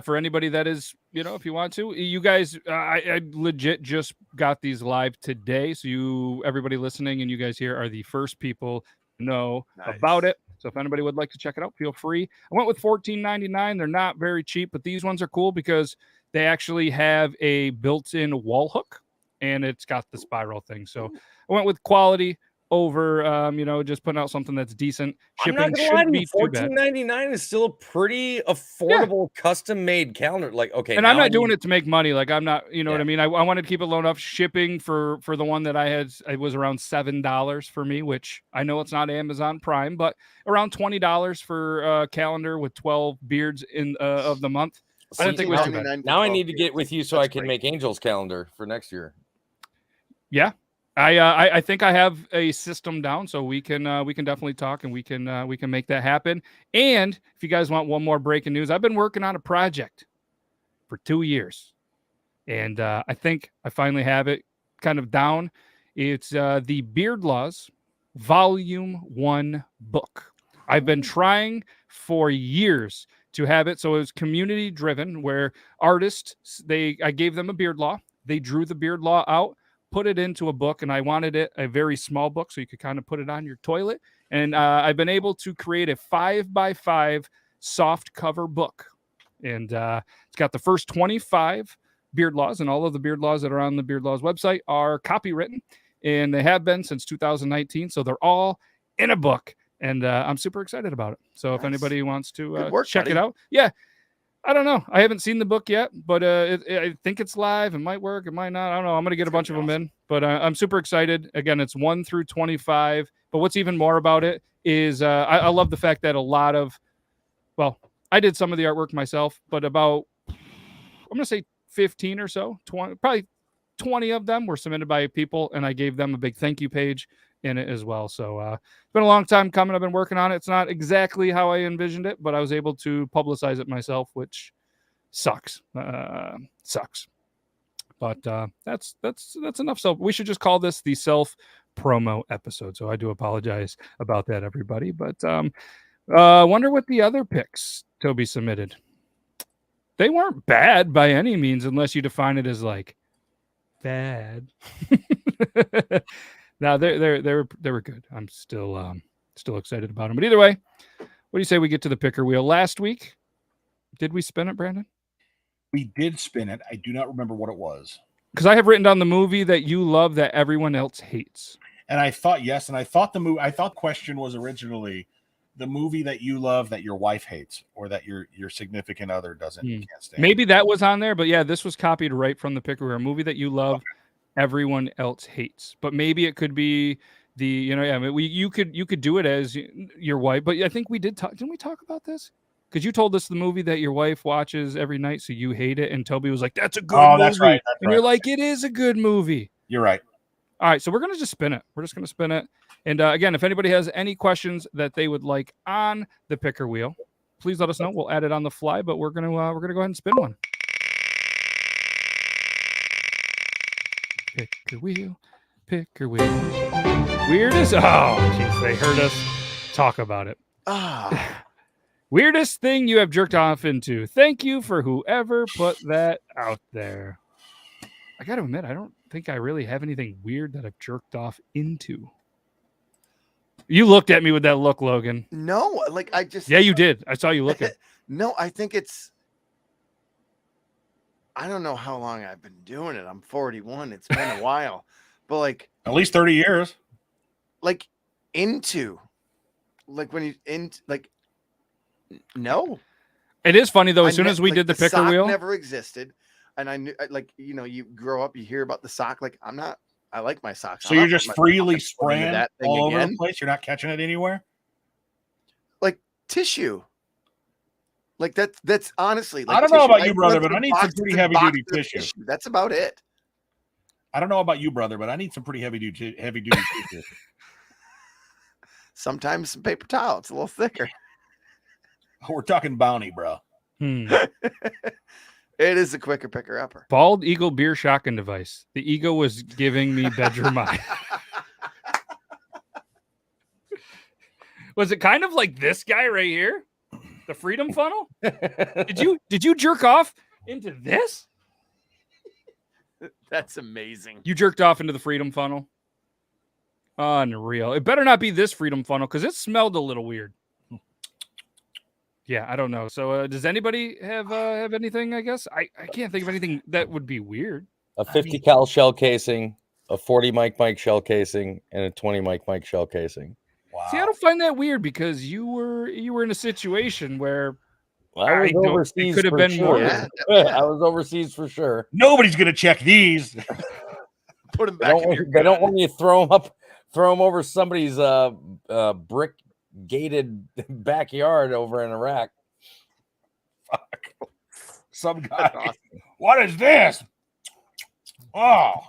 for anybody that is, if you want to, you guys, I legit just got these live today. So everybody listening and you guys here are the first people to know about it. So if anybody would like to check it out, feel free. I went with $14.99. They're not very cheap, but these ones are cool because they actually have a built-in wall hook and it's got the spiral thing. So I went with quality over just putting out something that's decent. Shipping should be too bad. $14.99 is still a pretty affordable custom made calendar. Like, okay, and I'm not doing it to make money. Like I'm not, what I mean? I wanted to keep it low enough. Shipping for the one that I had, it was around $7 for me, which I know it's not Amazon Prime, but around $20 for a calendar with 12 beards in of the month. I didn't think it was too bad. Now I need to get with you so I can make Angel's calendar for next year. Yeah. I think I have a system down, so we can definitely talk and we can make that happen. And if you guys want one more breaking news, I've been working on a project for 2 years, and I think I finally have it kind of down. It's the Beard Laws Volume 1 book. I've been trying for years to have it, so it was community driven, where artists I gave them a beard law, they drew the beard law out, put it into a book, and I wanted it a very small book so you could kind of put it on your toilet. And I've been able to create a 5x5 soft cover book. And it's got the first 25 beard laws, and all of the beard laws that are on the Beard Laws website are copywritten, and they have been since 2019. So they're all in a book, and I'm super excited about it. So if anybody wants to check it out. Yeah. I don't know. I haven't seen the book yet, but I think it's live. It might work. It might not. I don't know. I'm going to get a bunch of them in, but I'm super excited. Again, it's 1 through 25. But what's even more about it is I love the fact that I did some of the artwork myself, but about, I'm going to say 15 or so, 20, probably 20 of them were submitted by people, and I gave them a big thank you page in it as well. So it's been a long time coming. I've been working on it. It's not exactly how I envisioned it, but I was able to publicize it myself, which sucks. But that's enough. So we should just call this the self promo episode. So I do apologize about that, everybody. But wonder what the other picks Toby submitted. They weren't bad by any means, unless you define it as like bad. No, they were good. I'm still excited about them. But either way, what do you say we get to the picker wheel? Last week, did we spin it, Brandon? We did spin it. I do not remember what it was. Because I have written down the movie that you love that everyone else hates. And I thought yes, and I thought the question was originally the movie that you love that your wife hates, or that your significant other can't stand. Maybe that was on there, but yeah, this was copied right from the picker wheel. A movie that you love. Okay. Everyone else hates, but maybe it could be you could do it as your wife, but I think we didn't we talk about this? Because you told us the movie that your wife watches every night, so you hate it, and Toby was like, that's a good movie. That's right. You're like, it is a good movie. You're right. All right, so we're gonna just spin it. We're just gonna spin it. And again, if anybody has any questions that they would like on the picker wheel, please let us know. We'll add it on the fly, but we're gonna go ahead and spin one. Picker wheel, picker wheel. Weirdest. Oh, jeez, they heard us talk about it. Weirdest thing you have jerked off into. Thank you for whoever put that out there. I got to admit, I don't think I really have anything weird that I've jerked off into. You looked at me with that look, Logan. No, like I just. Yeah, you did. I saw you looking. No, I think it's. I don't know how long I've been doing it. I'm 41. It's been a while, but like at least 30 years. Like into, like when you in like. No, it is funny though. As soon as we did the picker sock wheel, never existed, and I knew like you grow up, you hear about the sock. Like I'm not. I like my socks. So you're just freely spraying that all over the place. You're not catching it anywhere. Like tissue. Like that's honestly. Like I don't know about you, brother, but I need some pretty heavy duty tissue. That's about it. I don't know about you, brother, but I need some pretty heavy duty tissue. Sometimes some paper towel. It's a little thicker. We're talking Bounty, bro. It is a quicker picker upper. Bald Eagle beer shotgun device. The ego was giving me bedroom eye. Was it kind of like this guy right here? The freedom funnel? Did you jerk off into this? That's amazing. You jerked off into the freedom funnel? Unreal. It better not be this freedom funnel because it smelled a little weird. Yeah, I don't know. So does anybody have anything, I guess? I can't think of anything that would be weird. A 50 cal shell casing, a 40 Mike shell casing, and a 20 Mike shell casing. Wow. See, I don't find that weird because you were in a situation where I was overseas. Could have been more. Yeah. I was overseas for sure. Nobody's gonna check these. Put them back. They don't want you to throw them over somebody's brick gated backyard over in Iraq. Fuck. Some guy. Awesome. What is this? Oh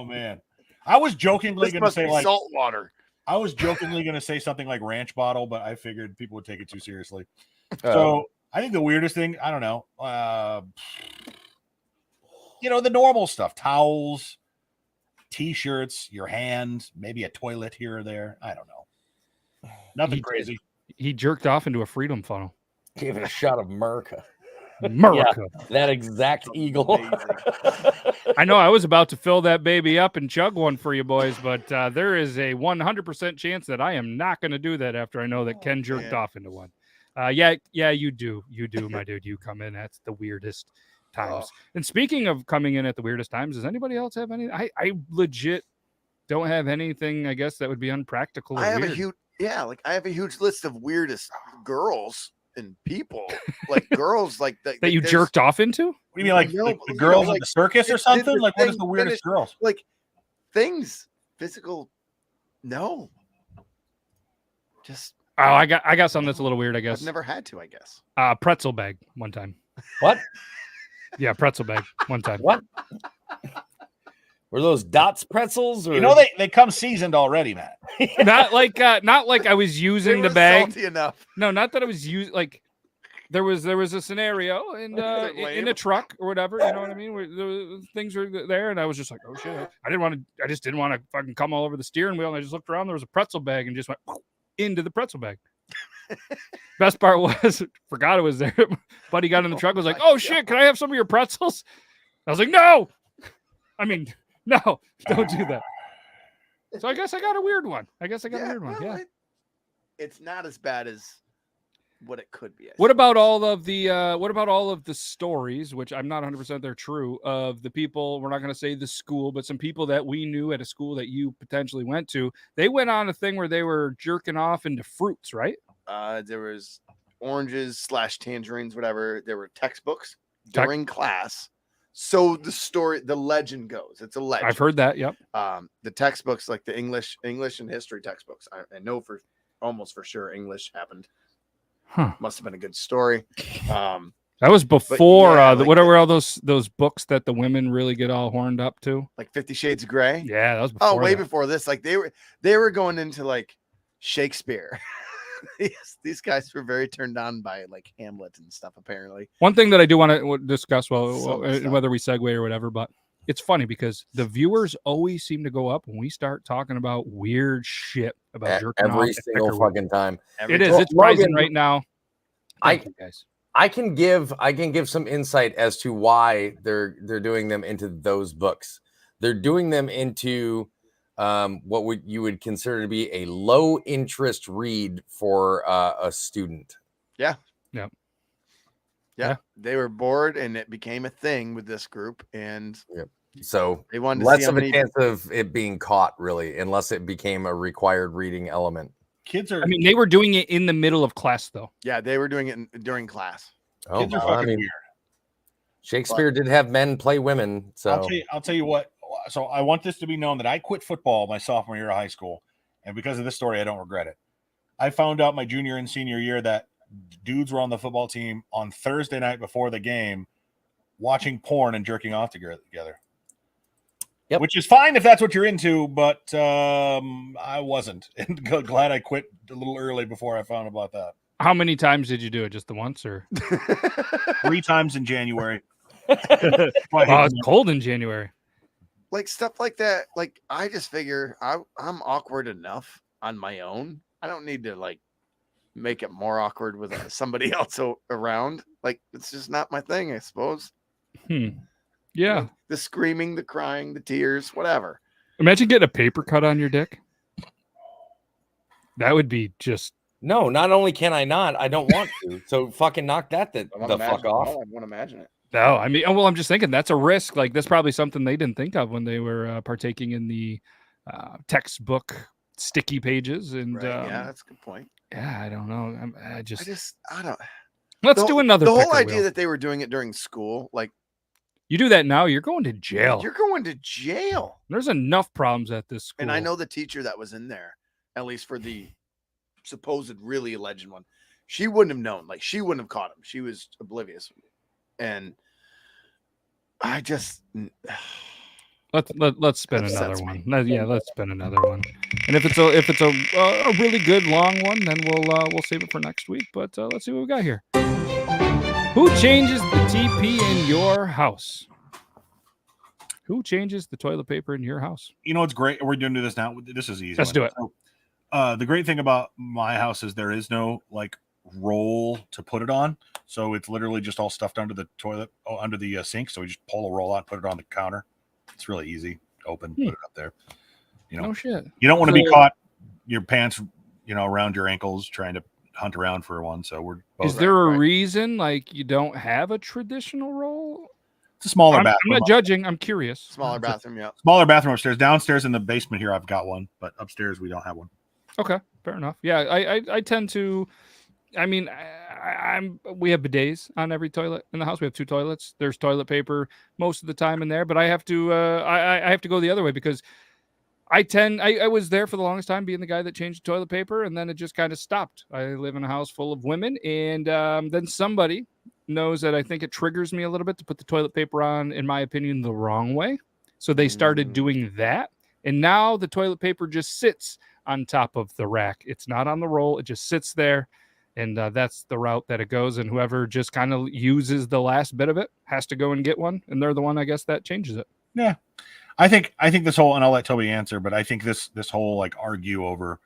man. I was jokingly going to say like salt water. I was jokingly going to say something like ranch bottle, but I figured people would take it too seriously. So I think the weirdest thing, I don't know, the normal stuff, towels, T-shirts, your hand, maybe a toilet here or there. I don't know. Nothing crazy. He jerked off into a freedom funnel. Gave it a shot of America. Yeah, that exact eagle. I know I was about to fill that baby up and chug one for you boys, but there is a 100% chance that I am not going to do that after I know that Ken jerked off into one. Yeah, you do, my dude. You come in. That's the weirdest times. And speaking of coming in at the weirdest times, does anybody else have any? I legit don't have anything, I guess, that would be unpractical. I have a huge list of weirdest girls and people, like girls like that you jerked off into. What do you mean, like the girls at the circus or something? Like, what is the weirdest girls? Like things physical? No, just. Oh, I got something that's a little weird, I guess. I've never had to, I guess. Pretzel bag one time. What? Yeah, pretzel bag one time. What? Were those Dots pretzels? Or... they come seasoned already, Matt. not like I was using the bag. Salty enough. No, not that I was using. Like there was a scenario in a truck or whatever. You know what I mean? Where the things were there, and I was just like, oh shit! I just didn't want to fucking come all over the steering wheel, and I just looked around. There was a pretzel bag, and just went into the pretzel bag. Best part was forgot it was there. Buddy got in the truck, was like, "Oh shit, can I have some of your pretzels?" I was like, "No." I mean, no, don't do that. So I guess I got a weird one. Yeah. It's not as bad as what it could be. What about all of the stories, which I'm not 100% they're true, of the people, we're not going to say the school, but some people that we knew at a school that you potentially went to, they went on a thing where they were jerking off into fruits, right? There was oranges / tangerines, whatever. There were textbooks during class. So the legend goes. It's a legend. I've heard that. Yep. The textbooks, like the English and history textbooks, I know almost for sure English happened. Huh. Must have been a good story. That was before like whatever all those books that the women really get all horned up to. Like 50 Shades of Grey. Yeah, that was before. Way before this. Like they were going into like Shakespeare. These guys were very turned on by like Hamlet and stuff. Apparently, one thing that I do want to discuss, whether we segue or whatever, but it's funny because the viewers always seem to go up when we start talking about weird shit about jerking every off single fucking time. It's rising right now. Thank you guys. I can give some insight as to why they're doing them into those books. They're doing them into what you would consider to be a low interest read for a student. Yeah. Yeah. They were bored, and it became a thing with this group, and so they wanted to less see of a chance of it being caught, really, unless it became a required reading element. Kids are. I mean, they were doing it in the middle of class, though. Yeah, they were doing it during class. Oh, kids are fucking weird. Shakespeare did have men play women. So I'll tell you what. So I want this to be known that I quit football my sophomore year of high school, and because of this story, I don't regret it. I found out my junior and senior year that dudes were on the football team on Thursday night before the game, watching porn and jerking off together. Yep. Which is fine if that's what you're into, but I wasn't. And glad I quit a little early before I found about that. How many times did you do it? Just the once, or 3 times in January? It's cold in January. Like stuff like that. Like I just figure I'm awkward enough on my own. I don't need to like make it more awkward with somebody else around. Like it's just not my thing, I suppose. Yeah. Like, the screaming, the crying, the tears, whatever. Imagine getting a paper cut on your dick. That would be just. No, not only can I not, I don't want to. So fucking knock the fuck off. I want to imagine it. No, I mean, well, I'm just thinking that's a risk. Like that's probably something they didn't think of when they were partaking in the textbook sticky pages. And yeah, that's a good point. Yeah, I don't know. I don't. Let's do another. The whole idea that they were doing it during school, like you do that now, you're going to jail. You're going to jail. There's enough problems at this school. And I know the teacher that was in there, at least for the supposed really alleged one. She wouldn't have known. Like she wouldn't have caught him. She was oblivious. And I just let's spin another one. Yeah, let's spin another one. And if it's a really good long one, then we'll save it for next week. But let's see what we got here. Who changes the TP in your house? Who changes the toilet paper in your house? You know, it's great. We're going to do this now. This is easy. Let's do it. So, the great thing about my house is there is no like roll to put it on. So it's literally just all stuffed under the toilet, under the sink. So we just pull a roll out, put it on the counter. It's really easy. Open, put it up there. You know, no shit. You don't want to be caught your pants, around your ankles trying to hunt around for one. So we're. Is there a reason like you don't have a traditional roll? It's a smaller bathroom. I'm not judging. I'm curious. Smaller bathroom, yeah. Smaller bathroom upstairs. Downstairs in the basement here, I've got one, but upstairs we don't have one. Okay, fair enough. Yeah, I tend to. I mean, we have bidets on every toilet in the house. We have 2 toilets. There's toilet paper most of the time in there, but I have to. I have to go the other way because I was there for the longest time being the guy that changed the toilet paper, and then it just kind of stopped. I live in a house full of women, and then somebody knows that I think it triggers me a little bit to put the toilet paper on, in my opinion, the wrong way. So they started doing that, and now the toilet paper just sits on top of the rack. It's not on the roll. It just sits there, and that's the route that it goes. And whoever just kind of uses the last bit of it has to go and get one, and they're the one, I guess, that changes it. Yeah. I think this whole, and I'll let Toby answer, but I think this whole like argue over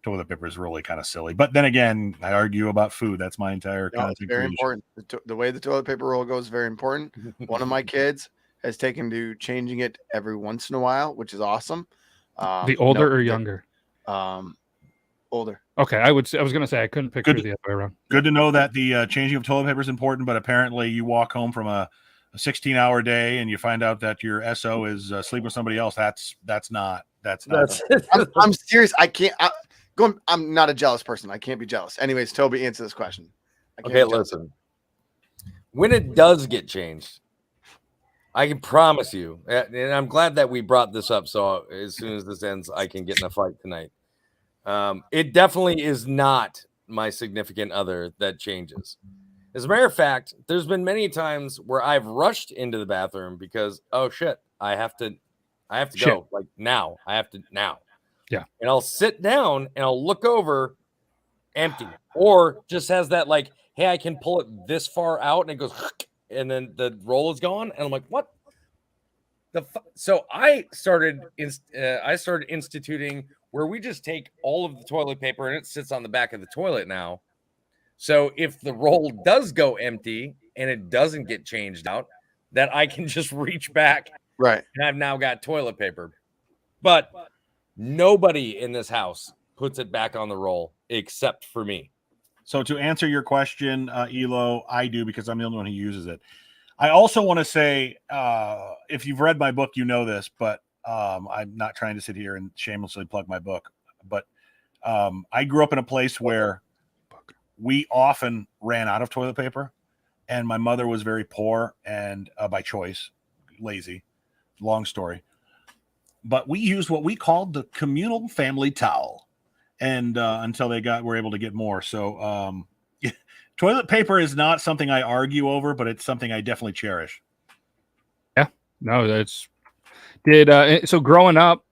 toilet paper is really kind of silly. But then again, I argue about food. That's my entire kind of thing. Very important. The way the toilet paper roll goes is very important. One of my kids has taken to changing it every once in a while, which is awesome. The older or younger? Older. Okay, I was going to say I couldn't picture the other way around. Good to know that the changing of toilet paper is important, but apparently you walk home from a 16-hour day and you find out that your SO is sleeping with somebody else. That's not. I'm serious. I'm not a jealous person. I can't be jealous. Anyways, Toby, answer this question. Okay, listen. When it does get changed, I can promise you, and I'm glad that we brought this up. So as soon as this ends, I can get in a fight tonight. It definitely is not my significant other that changes. As a matter of fact, there's been many times where I've rushed into the bathroom because, oh shit, I have to go like now. I have to now. Yeah. And I'll sit down and I'll look over, empty, or just has that like, hey, I can pull it this far out, and it goes, and then the roll is gone, and I'm like, what? So I started instituting where we just take all of the toilet paper and it sits on the back of the toilet now. So if the roll does go empty and it doesn't get changed out, that I can just reach back. Right. And I've now got toilet paper. But nobody in this house puts it back on the roll except for me. So to answer your question, Elo, I do, because I'm the only one who uses it. I also want to say, if you've read my book, you know this, but I'm not trying to sit here and shamelessly plug my book. But I grew up in a place where we often ran out of toilet paper, and my mother was very poor and by choice, lazy. Long story. But we used what we called the communal family towel, and until were able to get more. So toilet paper is not something I argue over, but it's something I definitely cherish. Yeah, no, that's so growing up,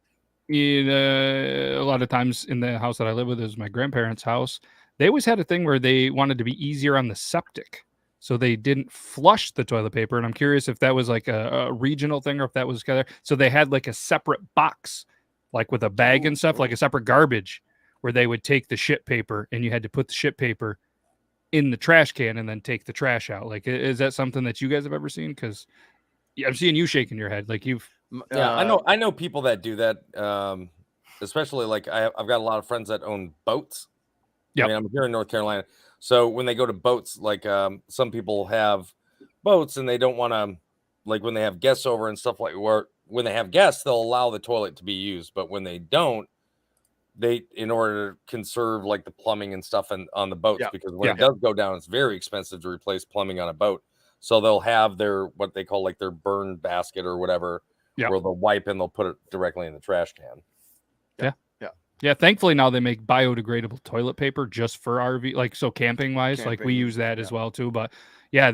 a lot of times in the house that I live with is my grandparents' house. They always had a thing where they wanted to be easier on the septic, so they didn't flush the toilet paper. And I'm curious if that was like a regional thing or if that was together. So they had like a separate box, like with a bag and stuff, like a separate garbage, where they would take the shit paper and you had to put the shit paper in the trash can and then take the trash out. Like, is that something that you guys have ever seen? Because I'm seeing you shaking your head. Like you've. Yeah, I know people that do that. Especially like I've got a lot of friends that own boats. Yeah, I mean, I'm here in North Carolina, so when they go to boats, like some people have boats and they don't want to, like when they have guests over and stuff, like where when they have guests, they'll allow the toilet to be used, but when they don't, in order to conserve like the plumbing and stuff on the boats, because when it does go down, it's very expensive to replace plumbing on a boat. So they'll have their what they call like their burn basket or whatever, where they'll wipe and they'll put it directly in the trash can. Yeah, thankfully now they make biodegradable toilet paper just for RV, like so camping wise, like we use that as well too. But I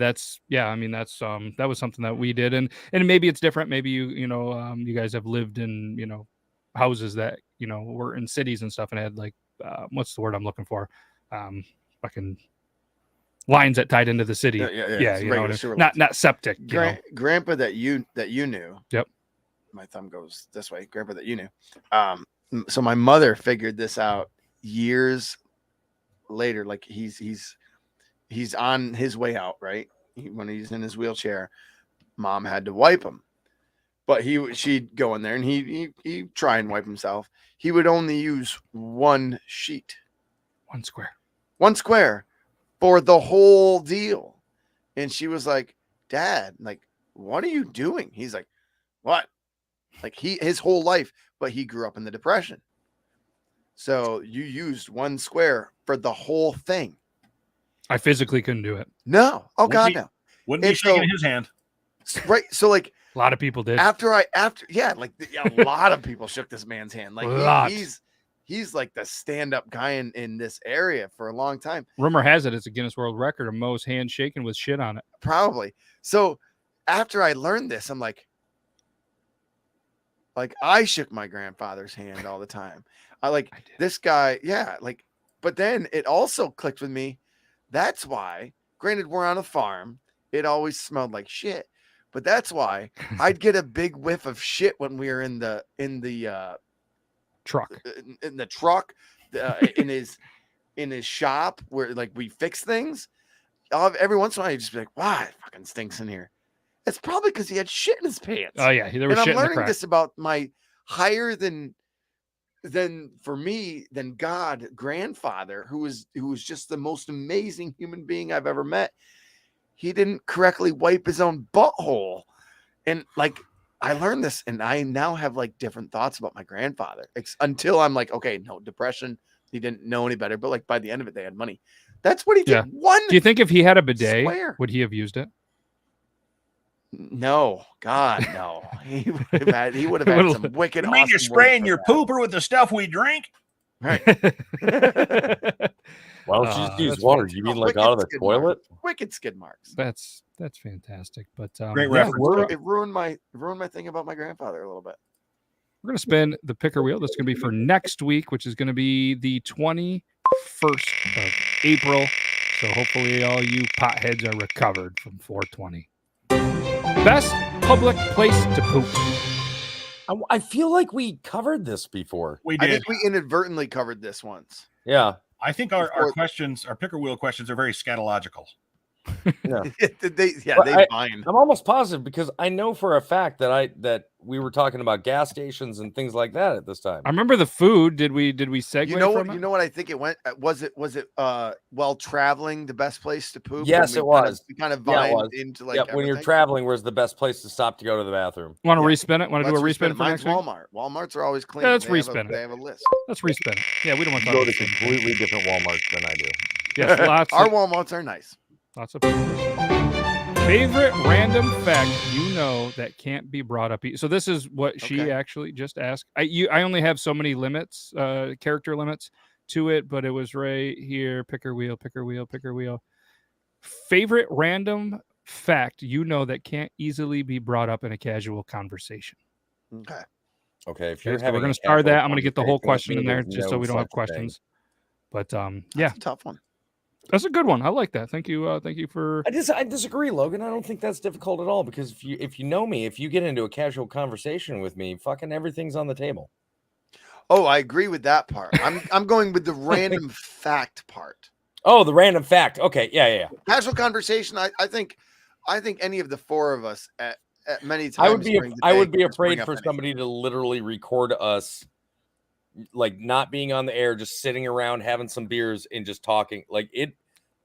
mean that's that was something that we did, and maybe it's different. Maybe you guys have lived in houses that were in cities and stuff and had like what's the word I'm looking for, fucking lines that tied into the city. Not septic. Grandpa that you knew. Yep. My thumb goes this way. Grandpa that you knew. So my mother figured this out years later. Like he's on his way out, right? When he's in his wheelchair, mom had to wipe him, but she'd go in there and he try and wipe himself. He would only use one sheet, one square for the whole deal. And she was like, "Dad, like, what are you doing?" He's like, "What?" Like his whole life, but he grew up in the Depression. So you used one square for the whole thing. I physically couldn't do it. No. Oh God, no. Wouldn't be shaking his hand. Right. So like a lot of people did. A lot of people shook this man's hand. Like he's like the stand-up guy in this area for a long time. Rumor has it it's a Guinness World Record of most hands shaken with shit on it. Probably. So after I learned this, I'm like I shook my grandfather's hand all the time. This guy, but then it also clicked with me. That's why, granted, we're on a farm. It always smelled like shit, but that's why I'd get a big whiff of shit when we were in the truck, in his shop where like we fix things. Every once in a while, I'd just be like, "Wow, it fucking stinks in here." It's probably because he had shit in his pants. Oh yeah, there was shit in the crack. I'm learning this about my higher than God grandfather, who was just the most amazing human being I've ever met. He didn't correctly wipe his own butthole, and like I learned this, and I now have like different thoughts about my grandfather. Until I'm like, okay, no, Depression. He didn't know any better, but like by the end of it, they had money. That's what he did. Yeah. Do you think if he had a bidet, would he have used it? No, God, no. He would have had some wicked. You mean you're spraying your pooper with the stuff we drink? Right. Why don't you just use water? You mean like out of the toilet? Wicked skid marks. That's fantastic. But great reference. It ruined my thing about my grandfather a little bit. We're going to spin the picker wheel. That's going to be for next week, which is going to be the 21st of April. So hopefully all you potheads are recovered from 420. Best public place to poop. I feel like we covered this before. We did. I think we inadvertently covered this once. Yeah. I think our questions, our picker wheel questions, are very scatological. Yeah. They bind. I'm almost positive because I know for a fact that we were talking about gas stations and things like that at this time. I remember the food. Did we segue You know from what? it? You know what I think it went. Was it while traveling the best place to poop? Yes, it was. We kind of vined into like when you're everything. traveling, where's the best place to stop to go to the bathroom? Want to respin it? Want to do a respin for Mine's next week? Walmart. Walmarts are always clean. Yeah, let's They have respin it. They have a list. Let's respin it. Yeah, we don't want to You talk go to completely different Walmarts than I do. Yes, lots Our of Walmarts are nice. lots of favorite random fact you know that can't be brought up. So this is what she actually just asked. I only have so many limits, character limits to it, but it was right here. Picker wheel. Favorite random fact you know that can't easily be brought up in a casual conversation. Okay. If you're So having we're going a to start casual that. I'm going to get the whole conversation question in there with me, just there's so we don't have no such questions. But That's yeah, a tough one. that's a good one. I like that. Thank you. Thank you for. I disagree, Logan. I don't think that's difficult at all because if you know me, if you get into a casual conversation with me, fucking everything's on the table. Oh, I agree with that part. I'm going with the random fact part. Oh, the random fact. Okay, yeah. Casual conversation. I think any of the four of us at many times. I would be afraid for somebody to literally record us, like not being on the air, just sitting around having some beers and just talking. Like it.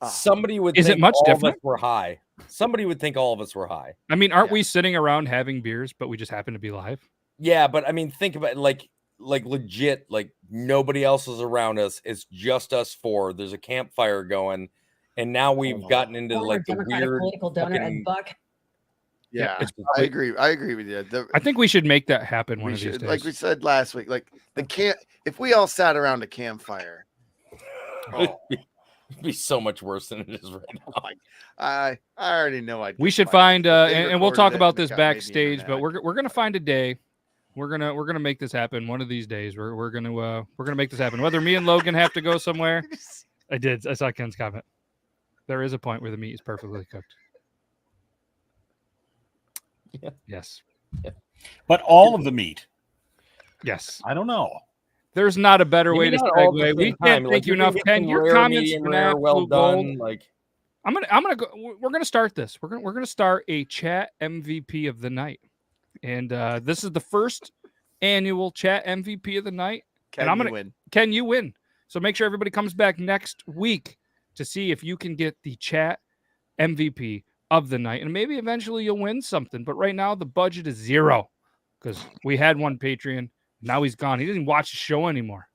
Somebody would. Is think it much all different? Of us were high. Somebody would think all of us were high. I mean, aren't we sitting around having beers, but we just happen to be live? Yeah, but I mean, think about it, like legit, like nobody else is around us. It's just us four. There's a campfire going, and now we've gotten into like the weird political donor fucking- Ed Buck. Yeah, I agree with you. I think we should make that happen one We of these should, days. like we said last week, like if we all sat around a campfire. It'd be so much worse than it is right now. I already know we should find and we'll talk about this backstage, but we're gonna find a day. We're gonna make this happen one of these days. We're gonna make this happen. Whether me and Logan have to go somewhere. I saw Ken's comment. There is a point where the meat is perfectly cooked. Yeah. Yes. Yeah. But all of the meat. Yes. I don't know. There's not a better way to segue. We can't Like, thank you you're enough, gonna get Ken. some Your rare, comments medium been rare, well absolute gold. done. Like I'm gonna go. We're gonna start this. We're gonna start a chat MVP of the night, and this is the first annual chat MVP of the night. win. Ken, you win. So make sure everybody comes back next week to see if you can get the chat MVP of the night, and maybe eventually you'll win something. But right now the budget is 0 because we had one Patreon. Now he's gone. He doesn't watch the show anymore.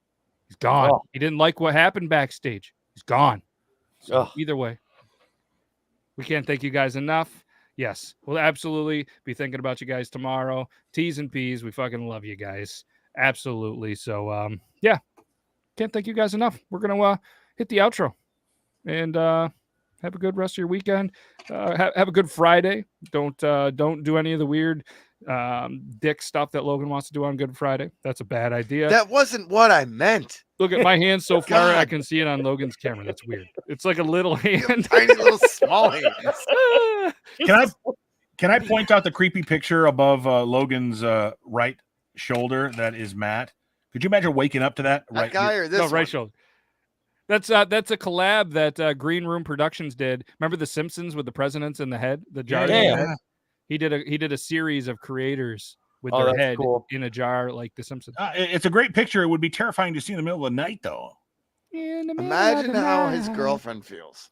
He's gone. Oh. He didn't like what happened backstage. He's gone. So Ugh. either way, we can't thank you guys enough. Yes, we'll absolutely be thinking about you guys tomorrow. T's and P's. We fucking love you guys. Absolutely. So, yeah, can't thank you guys enough. We're going to hit the outro and have a good rest of your weekend. Have a good Friday. Don't do any of the weird dick stuff that Logan wants to do on Good Friday. That's a bad idea. That wasn't what I meant. Look at my hand so far. I God. can see it on Logan's camera. That's weird. It's like a little hand. Tiny little small hands. Can I point out the creepy picture above Logan's right shoulder that is Matt? Could you imagine waking up to that? That guy or this No, right one? shoulder. That's a collab that Green Room Productions did. Remember The Simpsons with the presidents in the head, the jar. Yeah. in the head? He did a series of creators with their that's head cool. in a jar like The Simpsons. It's a great picture. It would be terrifying to see in the middle of the night, though. In the middle Imagine of the how his night. girlfriend feels.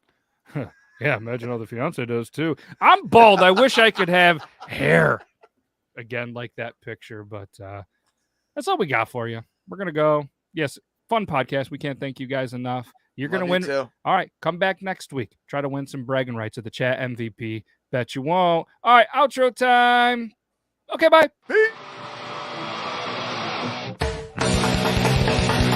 Yeah, imagine how the fiance does too. I'm bald. I wish I could have hair again like that picture, but that's all we got for you. We're gonna go. Yes, fun podcast. We can't thank you guys enough. You're gonna Love win. you too. All right, come back next week. Try to win some bragging rights at the chat MVP. Bet you won't. All right, outro time. Okay, bye. Peace.